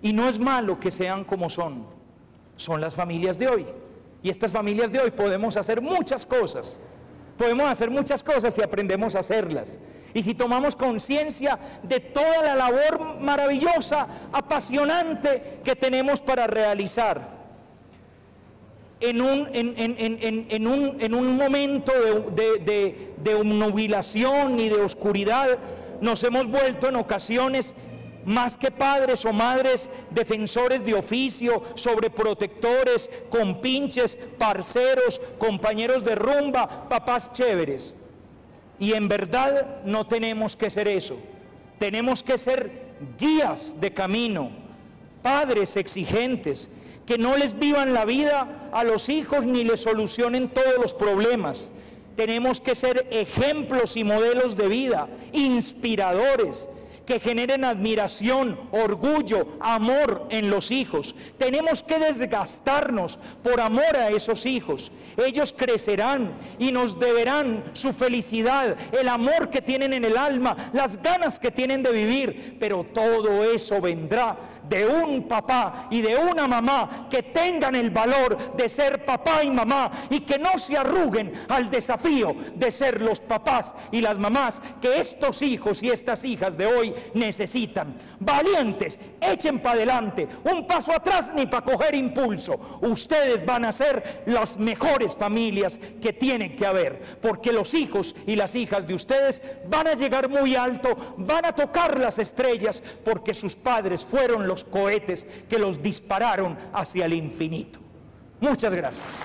Y no es malo que sean como son las familias de hoy. Y estas familias de hoy podemos hacer muchas cosas. Podemos hacer muchas cosas si aprendemos a hacerlas. Y si tomamos conciencia de toda la labor maravillosa, apasionante que tenemos para realizar. En un momento de obnubilación y de oscuridad, nos hemos vuelto en ocasiones más que padres o madres defensores de oficio, sobreprotectores, compinches, parceros, compañeros de rumba, papás chéveres. Y en verdad no tenemos que ser eso. Tenemos que ser guías de camino, padres exigentes, que no les vivan la vida a los hijos ni les solucionen todos los problemas. Tenemos que ser ejemplos y modelos de vida, inspiradores, que generen admiración, orgullo, amor en los hijos. Tenemos que desgastarnos por amor a esos hijos. Ellos crecerán y nos deberán su felicidad, el amor que tienen en el alma, las ganas que tienen de vivir, pero todo eso vendrá de un papá y de una mamá que tengan el valor de ser papá y mamá y que no se arruguen al desafío de ser los papás y las mamás que estos hijos y estas hijas de hoy necesitan. Valientes, echen para adelante, un paso atrás ni para coger impulso. Ustedes van a ser las mejores familias que tienen que haber, porque los hijos y las hijas de ustedes van a llegar muy alto, van a tocar las estrellas, porque sus padres fueron los cohetes que los dispararon hacia el infinito. Muchas gracias.